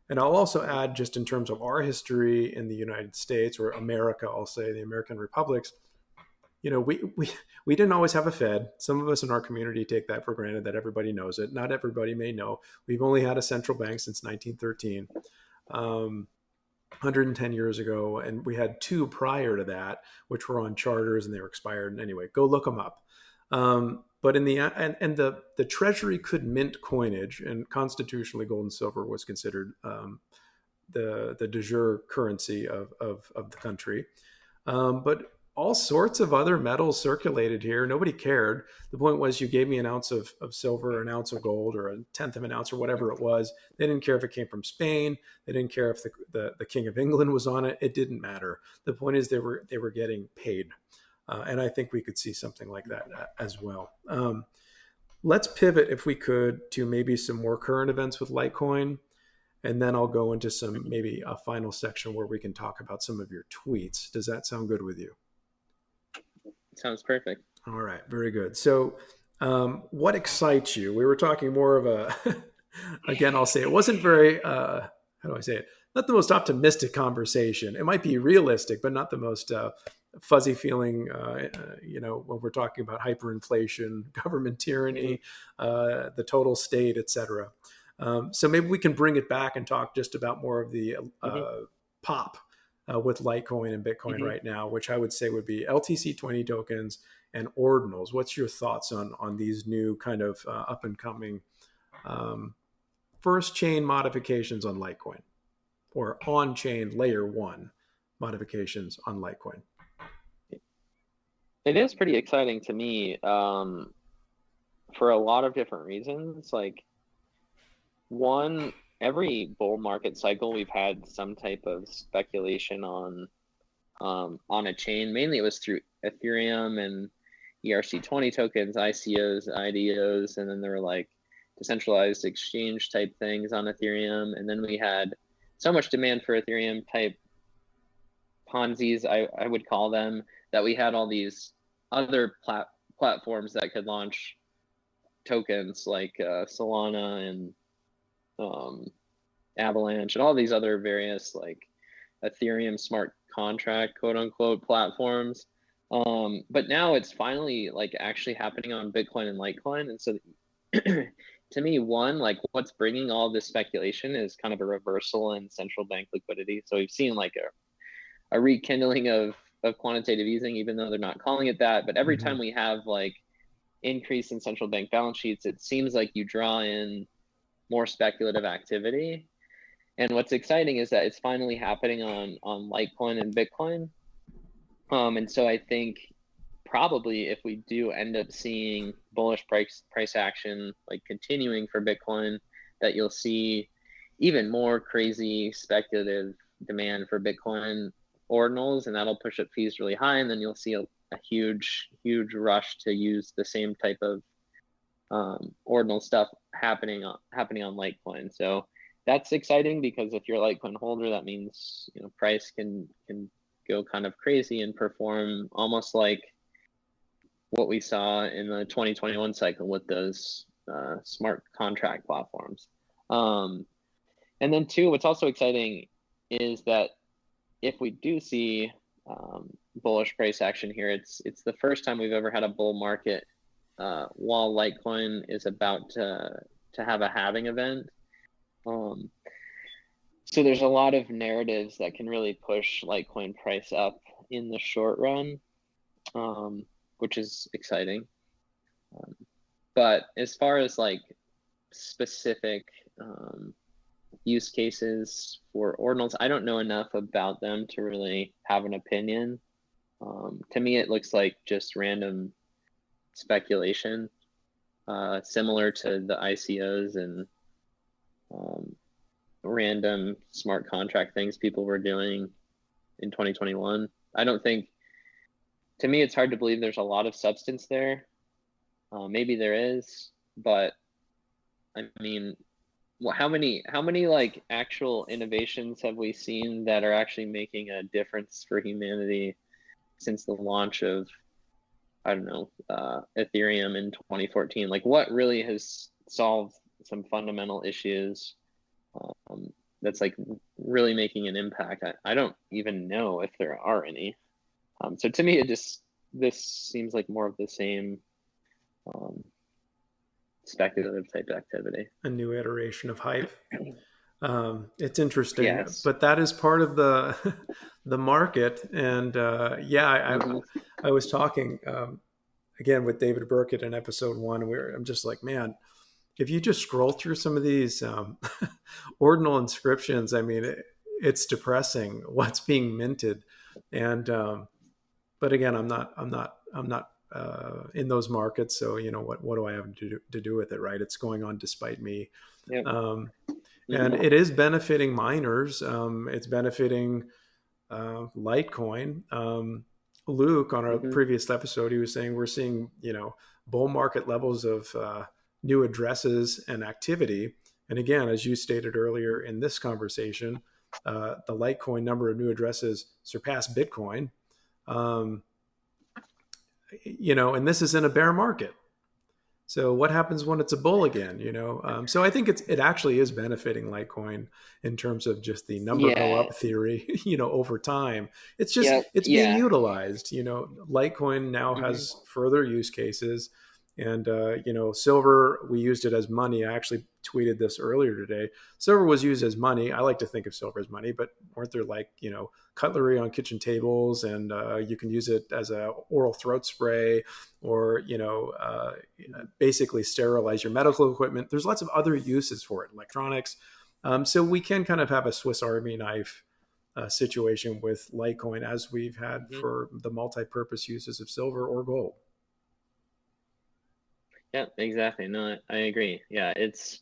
And I'll also add, just in terms of our history in the United States, or America, I'll say the American republics, we didn't always have a Fed. Some of us in our community take that for granted, that everybody knows it. Not everybody may know. We've only had a central bank since 1913, 110 years ago, and we had 2 prior to that, which were on charters and they were expired. And anyway, go look them up. But in the Treasury could mint coinage, and constitutionally, gold and silver was considered the de jure currency of the country. But all sorts of other metals circulated here. Nobody cared. The point was, you gave me an ounce of silver, an ounce of gold, or a tenth of an ounce, or whatever it was. They didn't care if it came from Spain. They didn't care if the King of England was on it. It didn't matter. The point is, they were getting paid. And I think we could see something like that as well. Let's pivot, if we could, to maybe some more current events with Litecoin. And then I'll go into maybe a final section where we can talk about some of your tweets. Does that sound good with you? Sounds perfect. All right, very good. So what excites you? We were talking more of a, again, I'll say it wasn't very, how do I say it? Not the most optimistic conversation. It might be realistic, but not the most fuzzy feeling, when we're talking about hyperinflation, government tyranny, the total state, et cetera. So maybe we can bring it back and talk just about more of the pop with Litecoin and Bitcoin right now, which I would say would be LTC20 tokens and ordinals. What's your thoughts on these new kind of up and coming first chain modifications on Litecoin, or on chain layer 1 modifications on Litecoin? It is pretty exciting to me for a lot of different reasons. Like, one, every bull market cycle, we've had some type of speculation on a chain. Mainly it was through Ethereum and ERC20 tokens, ICOs, IDOs, and then there were like decentralized exchange type things on Ethereum. And then we had so much demand for Ethereum type Ponzi's, I would call them, that we had all these other platforms that could launch tokens like Solana and Avalanche and all these other various like Ethereum smart contract quote unquote platforms. But now it's finally like actually happening on Bitcoin and Litecoin. And so to me, one, like what's bringing all this speculation is kind of a reversal in central bank liquidity. So we've seen like a rekindling of quantitative easing, even though they're not calling it that. But every time we have like increase in central bank balance sheets, it seems like you draw in more speculative activity. And what's exciting is that it's finally happening on Litecoin and Bitcoin. And so I think probably if we do end up seeing bullish price action like continuing for Bitcoin, that you'll see even more crazy speculative demand for Bitcoin ordinals, and that'll push up fees really high, and then you'll see a huge rush to use the same type of ordinal stuff happening on Litecoin. So that's exciting, because if you're a Litecoin holder, that means price can go kind of crazy and perform almost like what we saw in the 2021 cycle with those smart contract platforms. And then two, what's also exciting is that if we do see bullish price action here, it's the first time we've ever had a bull market while Litecoin is about to have a halving event. So there's a lot of narratives that can really push Litecoin price up in the short run, which is exciting. But as far as like specific use cases for ordinals, I don't know enough about them to really have an opinion. To me, it looks like just random speculation, similar to the ICOs and random smart contract things people were doing in 2021. I don't think, to me, it's hard to believe there's a lot of substance there. Maybe there is, but I mean, how many like actual innovations have we seen that are actually making a difference for humanity since the launch of, I don't know, Ethereum in 2014? Like, what really has solved some fundamental issues that's like really making an impact? I don't even know if there are any. So to me, this seems like more of the same speculative type activity. A new iteration of hype. It's interesting, Yes. but that is part of the the market. And I was talking again with David Burkett in episode 1. I'm just like, man, if you just scroll through some of these ordinal inscriptions, I mean, it's depressing what's being minted. And but again, I'm not in those markets, so what do I have to do with it, right? It's going on despite me. Yep. And it is benefiting miners. It's benefiting Litecoin. Luke, on our previous episode, he was saying we're seeing bull market levels of new addresses and activity. And again, as you stated earlier in this conversation, the Litecoin number of new addresses surpassed Bitcoin. And this is in a bear market. So what happens when it's a bull again? So I think it actually is benefiting Litecoin in terms of just the number go up theory. Over time, it's just it's being utilized. Litecoin now has further use cases, and silver, we used it as money. I actually tweeted this earlier today. Silver was used as money. I like to think of silver as money, but weren't there cutlery on kitchen tables, and you can use it as a oral throat spray, or basically sterilize your medical equipment. There's lots of other uses for it, electronics. So we can kind of have a Swiss Army knife situation with Litecoin, as we've had for the multi-purpose uses of silver or gold. Yeah, exactly. No, I agree. Yeah, it's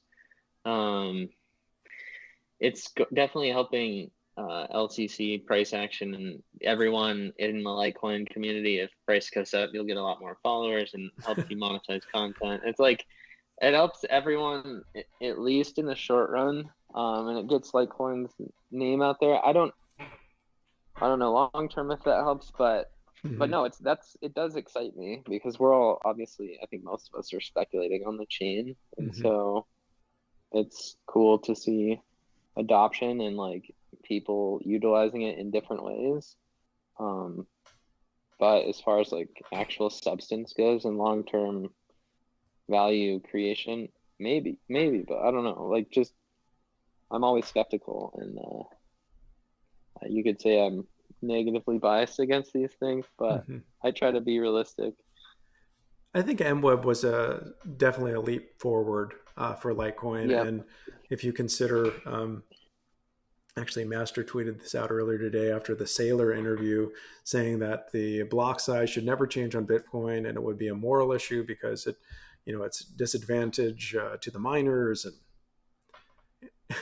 definitely helping LCC price action, and everyone in the Litecoin community. If price goes up, you'll get a lot more followers and help you monetize content. It's like, it helps everyone, at least in the short run, and it gets Litecoin's name out there. I don't know long term if that helps, but no, it does excite me, because we're all, obviously, I think most of us are speculating on the chain, and so it's cool to see adoption and like people utilizing it in different ways. But as far as like actual substance goes and long-term value creation, maybe, but I don't know. Like, just, I'm always skeptical, and you could say I'm negatively biased against these things, but I try to be realistic. I think MWeb was definitely a leap forward for Litecoin. And if you consider, actually, Master tweeted this out earlier today after the Saylor interview, saying that the block size should never change on Bitcoin, and it would be a moral issue because it's disadvantage to the miners. And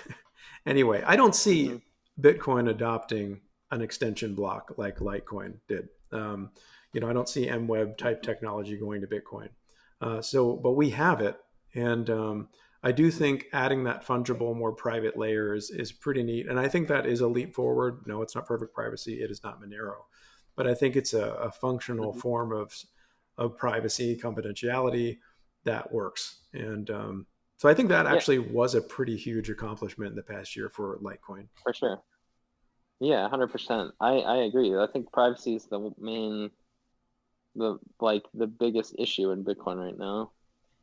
anyway, I don't see Bitcoin adopting an extension block like Litecoin did. I don't see MWeb type technology going to Bitcoin. But we have it, and I do think adding that fungible, more private layer is pretty neat. And I think that is a leap forward. No, it's not perfect privacy. It is not Monero, but I think it's a functional Mhm. form of privacy, confidentiality that works. And so I think that Yeah, actually was a pretty huge accomplishment in the past year for Litecoin. for sure. Yeah, 100%. I agree. I think privacy is the main, the biggest issue in Bitcoin right now.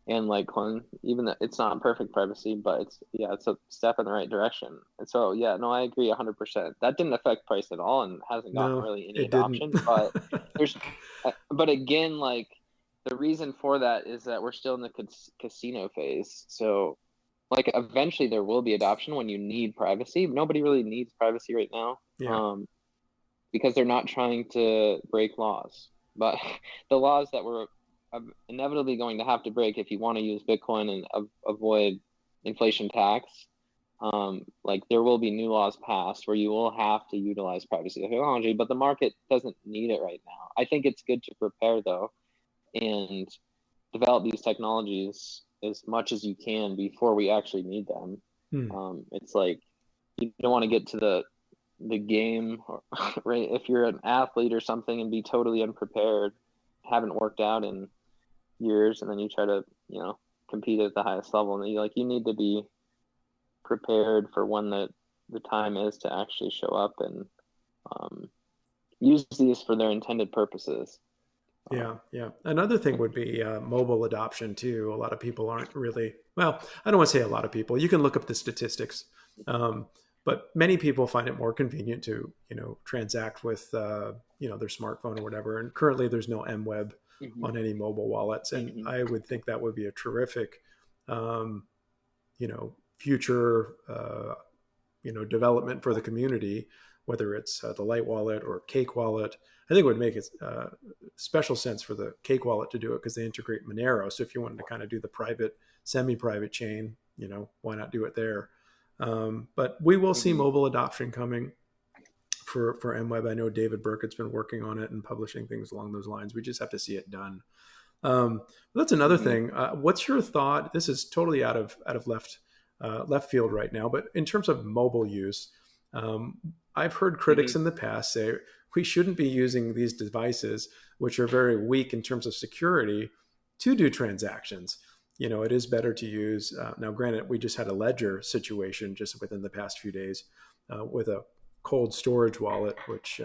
And Litecoin, even though it's not perfect privacy, but it's a step in the right direction. And so yeah, no, I agree 100%. That didn't affect price at all and hasn't gotten No, really any it didn't. adoption. But there's, but again, like the reason for that is that we're still in the casino phase. So like eventually there will be adoption when you need privacy. Nobody really needs privacy right now, Yeah. because they're not trying to break laws. But the laws that we're inevitably going to have to break if you want to use Bitcoin and avoid inflation tax, like there will be new laws passed where you will have to utilize privacy technology, but the market doesn't need it right now. I think it's good to prepare though and develop these technologies as much as you can before we actually need them. Hmm. It's like you don't want to get to the game, right? If you're an athlete or something and be totally unprepared, haven't worked out in years, and then you try to, compete at the highest level, and you need to be prepared for when the time is to actually show up and use these for their intended purposes. Yeah, yeah. Another thing would be mobile adoption too. A lot of people aren't really, well, I don't want to say a lot of people. You can look up the statistics, um, but many people find it more convenient to transact with their smartphone or whatever. And currently, there's no MWeb Mm-hmm. on any mobile wallets, and Mm-hmm. I would think that would be a terrific, future development for the community, whether it's the Light Wallet or Cake Wallet. I think it would make it special sense for the Cake Wallet to do it because they integrate Monero. So if you wanted to kind of do the private, semi-private chain, why not do it there? But we will see Mm-hmm. mobile adoption coming for MWeb. I know David Burkett's been working on it and publishing things along those lines. We just have to see it done. That's another Mm-hmm. thing. What's your thought? This is totally out of left field right now, but in terms of mobile use, um, I've heard critics Mm-hmm. in the past say we shouldn't be using these devices, which are very weak in terms of security, to do transactions. It is better to use. Now, granted, we just had a ledger situation just within the past few days with a cold storage wallet, which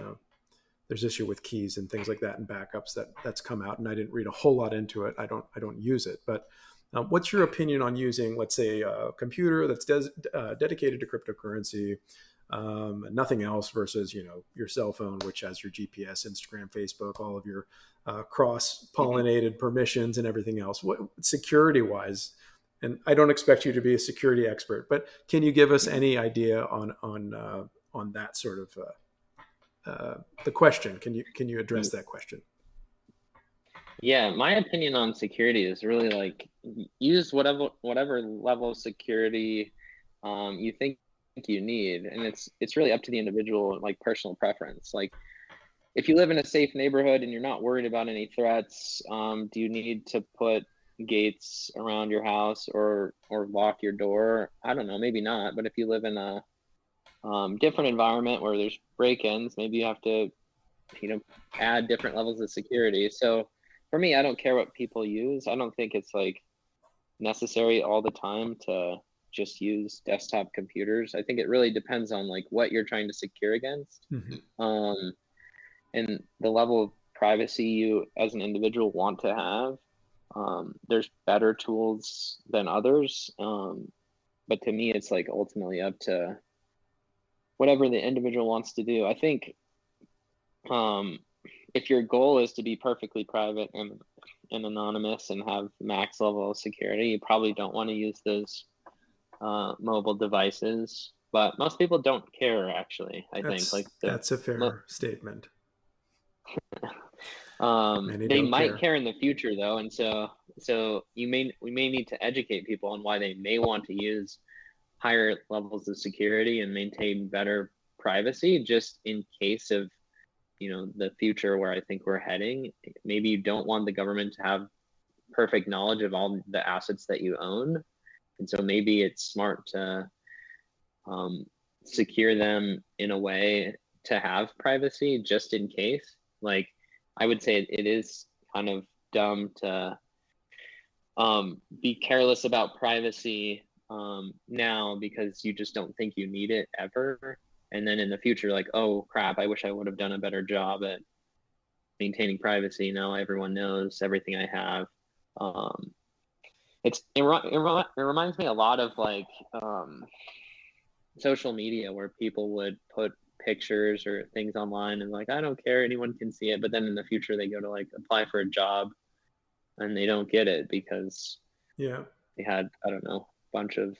there's issue with keys and things like that and backups that's come out. And I didn't read a whole lot into it. I don't use it, but what's your opinion on using, let's say, a computer that's dedicated to cryptocurrency, nothing else, versus your cell phone, which has your GPS, Instagram, Facebook, all of your Mm-hmm. cross-pollinated permissions and everything else? What security-wise? And I don't expect you to be a security expert, but can you give us Mm-hmm. any idea on that sort of the question? Can you address that question? Yeah, my opinion on security is really like use whatever level of security you think you need, and it's really up to the individual, like personal preference. Like if you live in a safe neighborhood and you're not worried about any threats, do you need to put gates around your house or lock your door? I don't know, maybe not. But if you live in a different environment where there's break-ins, maybe you have to add different levels of security. So for me, I don't care what people use. I don't think it's like necessary all the time to just use desktop computers. I think it really depends on like what you're trying to secure against, Mm-hmm. um, and the level of privacy you as an individual want to have. There's better tools than others, but to me, it's like ultimately up to whatever the individual wants to do. I think um, if your goal is to be perfectly private and anonymous and have max level of security, you probably don't want to use those mobile devices. But most people don't care, actually. I think like That's a fair statement. Many they don't might care. care in the future though, and so we may need to educate people on why they may want to use higher levels of security and maintain better privacy just in case of, the future where I think we're heading. Maybe you don't want the government to have perfect knowledge of all the assets that you own. And so maybe it's smart to secure them in a way to have privacy just in case. Like, I would say it is kind of dumb to be careless about privacy now because you just don't think you need it ever. And then in the future, like, oh crap, I wish I would have done a better job at maintaining privacy. Now everyone knows everything I have. It reminds me a lot of like social media, where people would put pictures or things online and like, I don't care, anyone can see it. But then in the future, they go to like apply for a job and they don't get it because Yeah. they had, I don't know, a bunch of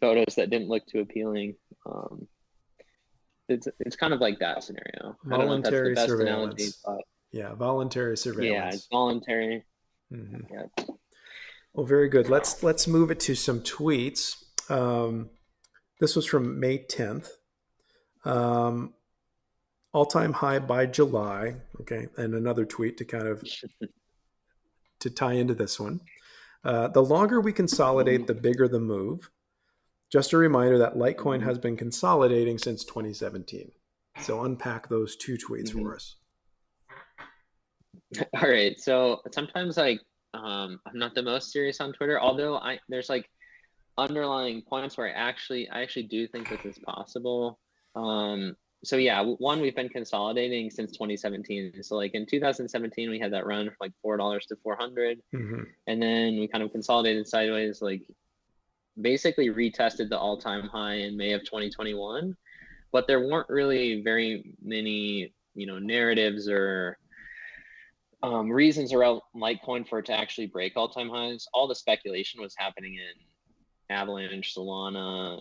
photos that didn't look too appealing. It's kind of like that scenario. I don't know if that's the Voluntary best analogy, surveillance. but Yeah, voluntary yeah, it's surveillance. voluntary. Mm-hmm. Yeah. Well, very good. Let's move it to some tweets. This was from May 10th. All-time high by July. Okay, and another tweet to kind of to tie into this one. The longer we consolidate, the bigger the move. Just a reminder that Litecoin has been consolidating since 2017. So unpack those two tweets for us. All right. So sometimes like I'm not the most serious on Twitter, although there's like underlying points where I actually do think this is possible. So yeah, one, we've been consolidating since 2017. So like in 2017, we had that run from like $4 to 400, and then we kind of consolidated sideways, like basically retested the all-time high in May of 2021. But there weren't really very many, narratives or reasons around Litecoin for it to actually break all-time highs. All the speculation was happening in Avalanche, Solana,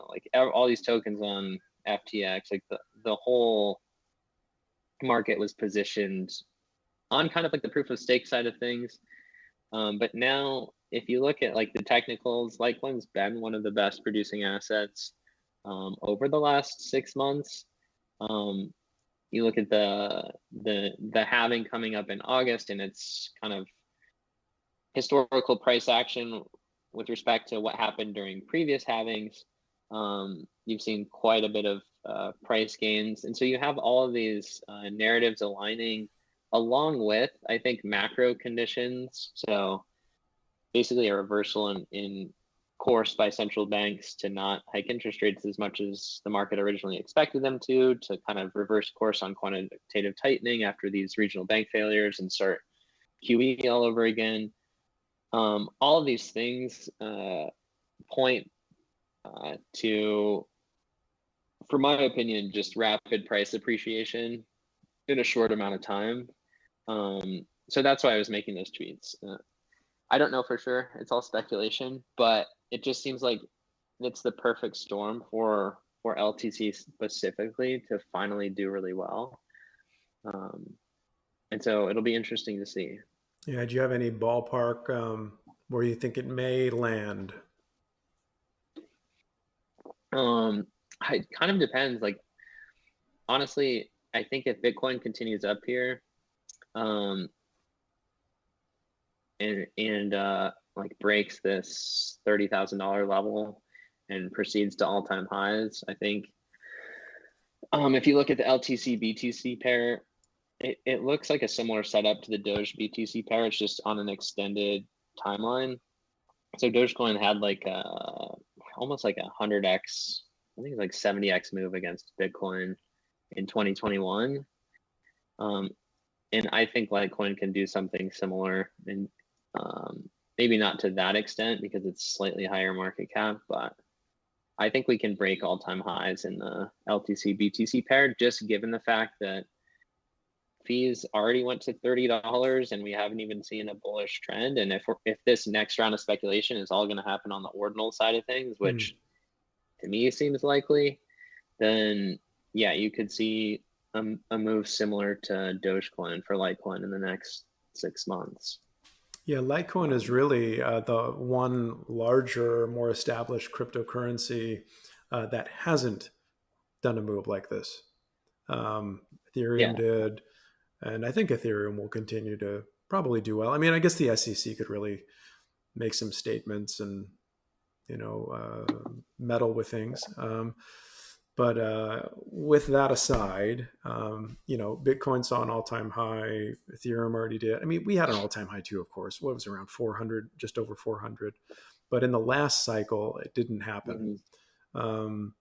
like all these tokens on FTX. Like the whole market was positioned on kind of like the proof of stake side of things. But now, if you look at like the technicals, Litecoin's been one of the best producing assets over the last 6 months. You look at the halving coming up in August, and it's kind of historical price action with respect to what happened during previous halvings. You've seen quite a bit of price gains, and so you have all of these narratives aligning, along with, I think, macro conditions. So basically a reversal in course by central banks to not hike interest rates as much as the market originally expected them to kind of reverse course on quantitative tightening after these regional bank failures and start QE all over again. All of these things point to, for my opinion, just rapid price appreciation in a short amount of time. So that's why I was making those tweets. I don't know for sure. It's all speculation, but it just seems like it's the perfect storm for LTC specifically to finally do really well. And so it'll be interesting to see. Yeah. Do you have any ballpark where you think it may land? It kind of depends. Like, honestly, I think if Bitcoin continues up here, and like breaks this $30,000 level and proceeds to all-time highs, I think if you look at the LTC BTC pair, it looks like a similar setup to the Doge BTC pair. It's just on an extended timeline. So Dogecoin had like almost like 100x, I think it's like 70x move against Bitcoin in 2021. And I think Litecoin can do something similar, and maybe not to that extent because it's slightly higher market cap, but I think we can break all-time highs in the LTC BTC pair, just given the fact that fees already went to $30 and we haven't even seen a bullish trend. And if this next round of speculation is all going to happen on the ordinal side of things, which to me seems likely, then yeah, you could see a move similar to Dogecoin for Litecoin in the next 6 months. Yeah, Litecoin is really the one larger, more established cryptocurrency that hasn't done a move like this. Ethereum Yeah. did, and I think Ethereum will continue to probably do well. I mean, I guess the SEC could really make some statements and meddle with things. But with that aside, Bitcoin saw an all-time high. Ethereum already did. I mean, we had an all-time high too, of course. What was it, around 400, just over 400. But in the last cycle, it didn't happen. Hmm. Um,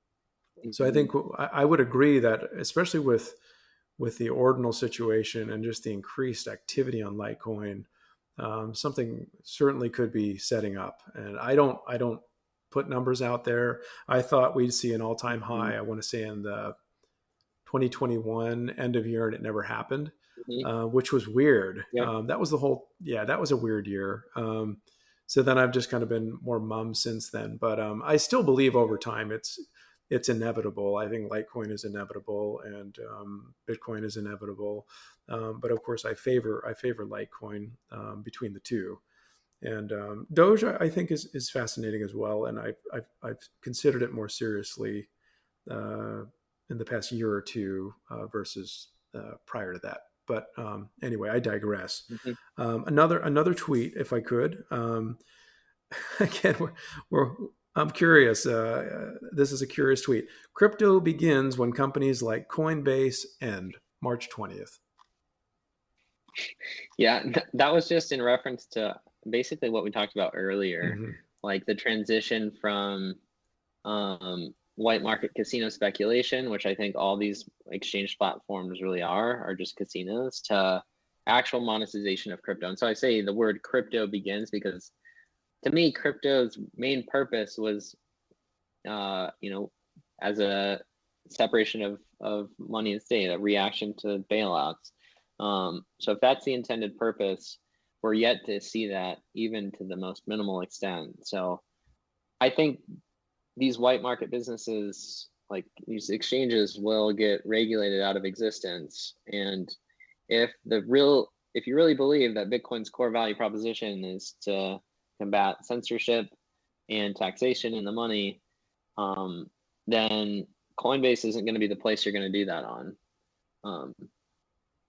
so I Hmm. think I would agree that, especially with the ordinal situation and just the increased activity on Litecoin, something certainly could be setting up. And I don't put numbers out there. I thought we'd see an all-time Hmm. high. I want to say in the 2021 end of year, and it never happened, Hmm. which was weird. Yep. That was the whole. Yeah, that was a weird year. So then I've just kind of been more mum since then. But I still believe over time it's inevitable. I think Litecoin is inevitable, and Bitcoin is inevitable. But of course, I favor Litecoin between the two. And Doge, I think, is fascinating as well. And I've considered it more seriously uh, in the past year or two versus prior to that. But anyway, I digress. Hmm. Another tweet, if I could. Again, we're I'm curious. This is a curious tweet. Crypto begins when companies like Coinbase end March 20th. Yeah, that was just in reference to basically what we talked about earlier, Mm-hmm. like the transition from white market casino speculation, which I think all these exchange platforms really are just casinos, to actual monetization of crypto. And so I say the word crypto begins because to me, crypto's main purpose was, as a separation of money and state, a reaction to bailouts. So if that's the intended purpose, we're yet to see that even to the most minimal extent. So I think these white market businesses, like these exchanges, will get regulated out of existence. And if you really believe that Bitcoin's core value proposition is to combat censorship and taxation in the money, then Coinbase isn't going to be the place you're going to do that on. Um,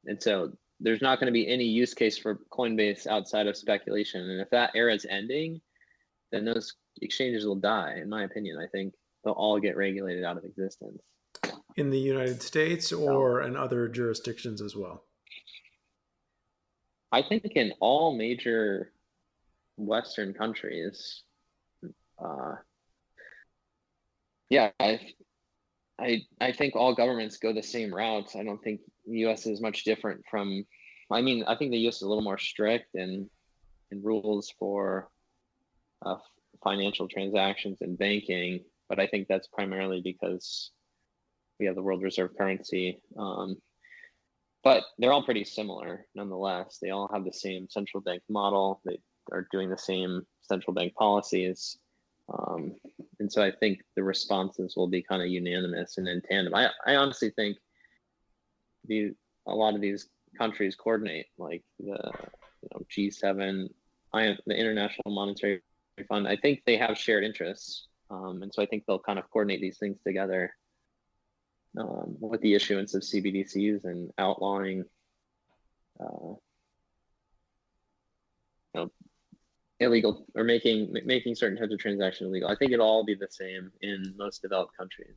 and so there's not going to be any use case for Coinbase outside of speculation. And if that era is ending, then those exchanges will die, in my opinion. I think they'll all get regulated out of existence. In the United States So or in other jurisdictions as well. I think in all major Western countries, uh, yeah, I think all governments go the same routes. I don't think the U.S. is much different from. I mean, I think the U.S. is a little more strict in rules for uh, financial transactions and banking, but I think that's primarily because we have the world reserve currency. But they're all pretty similar nonetheless. They all have the same central bank model. They are doing the same central bank policies. Um, and so I think the responses will be kind of unanimous and in tandem. I honestly think a lot of these countries coordinate, like the G7, the International Monetary Fund. I think they have shared interests, and so I think they'll kind of coordinate these things together, with the issuance of CBDCs and outlawing, uh, you know, illegal, or making certain types of transactions illegal. I think it'll all be the same in most developed countries.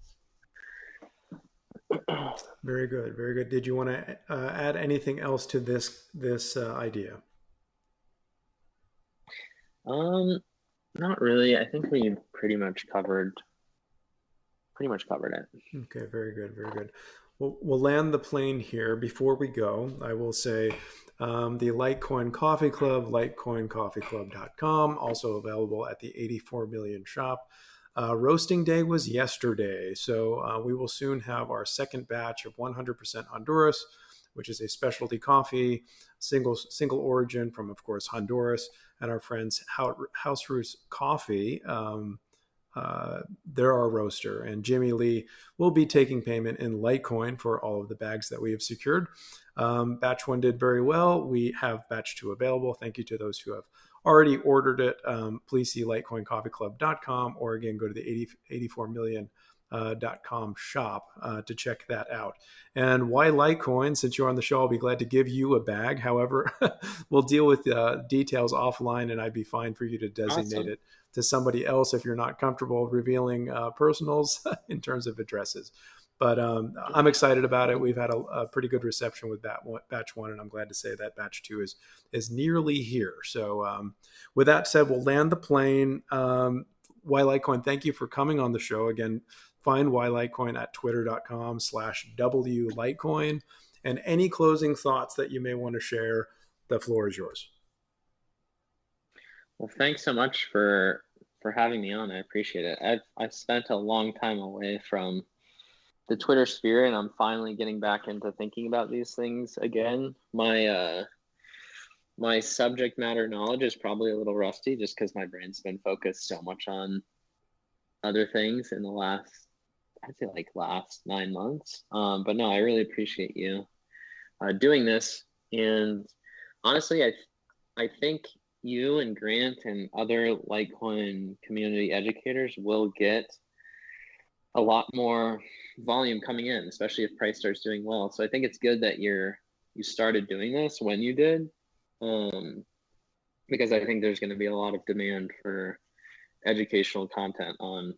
Very good, very good. Did you want to add anything else to this idea? Not really. I think we pretty much covered it. Okay, very good, very good. We'll land the plane here. Before we go, I will say the Litecoin Coffee Club, litecoincoffeeclub.com, also available at the 84 million shop. Roasting day was yesterday, so we will soon have our second batch of 100% Honduras, which is a specialty coffee, single origin from, of course, Honduras, and our friends House Roos Coffee. They're our roaster, and Jimmy Lee will be taking payment in Litecoin for all of the bags that we have secured. Batch one did very well. We have batch two available. Thank you to those who have already ordered it. Please see litecoincoffeeclub.com, or again, go to the 84 million .com shop to check that out. And why Litecoin? Since you're on the show, I'll be glad to give you a bag. However, we'll deal with details offline, and I'd be fine for you to designate Awesome. it to somebody else if you're not comfortable revealing personals in terms of addresses. But I'm Okay. excited about it. Cool. We've had a pretty good reception with batch one, and I'm glad to say that batch two is nearly here. So with that said, we'll land the plane. Why Litecoin, thank you for coming on the show again. Find Why Litecoin at twitter.com/WLitecoin. And any closing thoughts that you may want to share, the floor is yours. Well, thanks so much for having me on. I appreciate it. I've spent a long time away from the Twitter sphere, and I'm finally getting back into thinking about these things again. My subject matter knowledge is probably a little rusty just because my brain's been focused so much on other things in the last, I'd say like last 9 months. But no, I really appreciate you doing this. And honestly, I think you and Grant and other Litecoin community educators will get a lot more volume coming in, especially if price starts doing well. So I think it's good that you started doing this when you did, because I think there's going to be a lot of demand for educational content on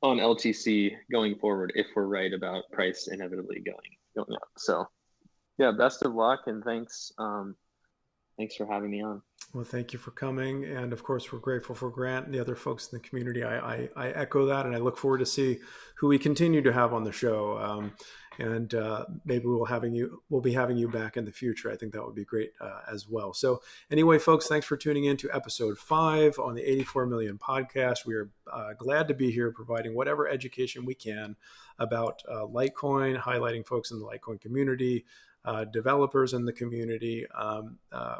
on LTC going forward if we're right about price inevitably going up. So yeah, best of luck and thanks for having me on. Well, thank you for coming. And of course, we're grateful for Grant and the other folks in the community. I echo that, and I look forward to see who we continue to have on the show. And maybe we'll be having you back in the future. I think that would be great as well. So anyway, folks, thanks for tuning in to episode 5 on the 84 Million podcast. We are glad to be here providing whatever education we can about Litecoin, highlighting folks in the Litecoin community, developers in the community.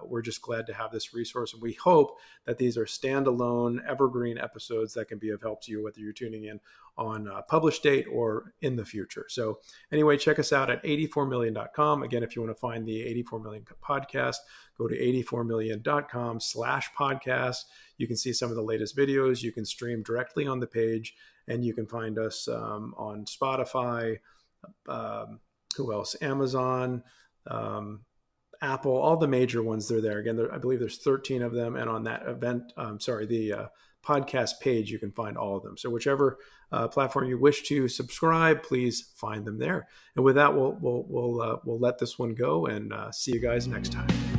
We're just glad to have this resource, and we hope that these are standalone, evergreen episodes that can be of help to you, whether you're tuning in on published date or in the future. So anyway, check us out at 84million.com. Again, if you want to find the 84 Million podcast, go to 84million.com/podcast. You can see some of the latest videos. You can stream directly on the page, and you can find us on Spotify, who else? Amazon, Apple, all the major ones. They're there. Again, I believe there's 13 of them. And on that the podcast page, you can find all of them. So whichever platform you wish to subscribe, please find them there. And with that, we'll let this one go and see you guys next time.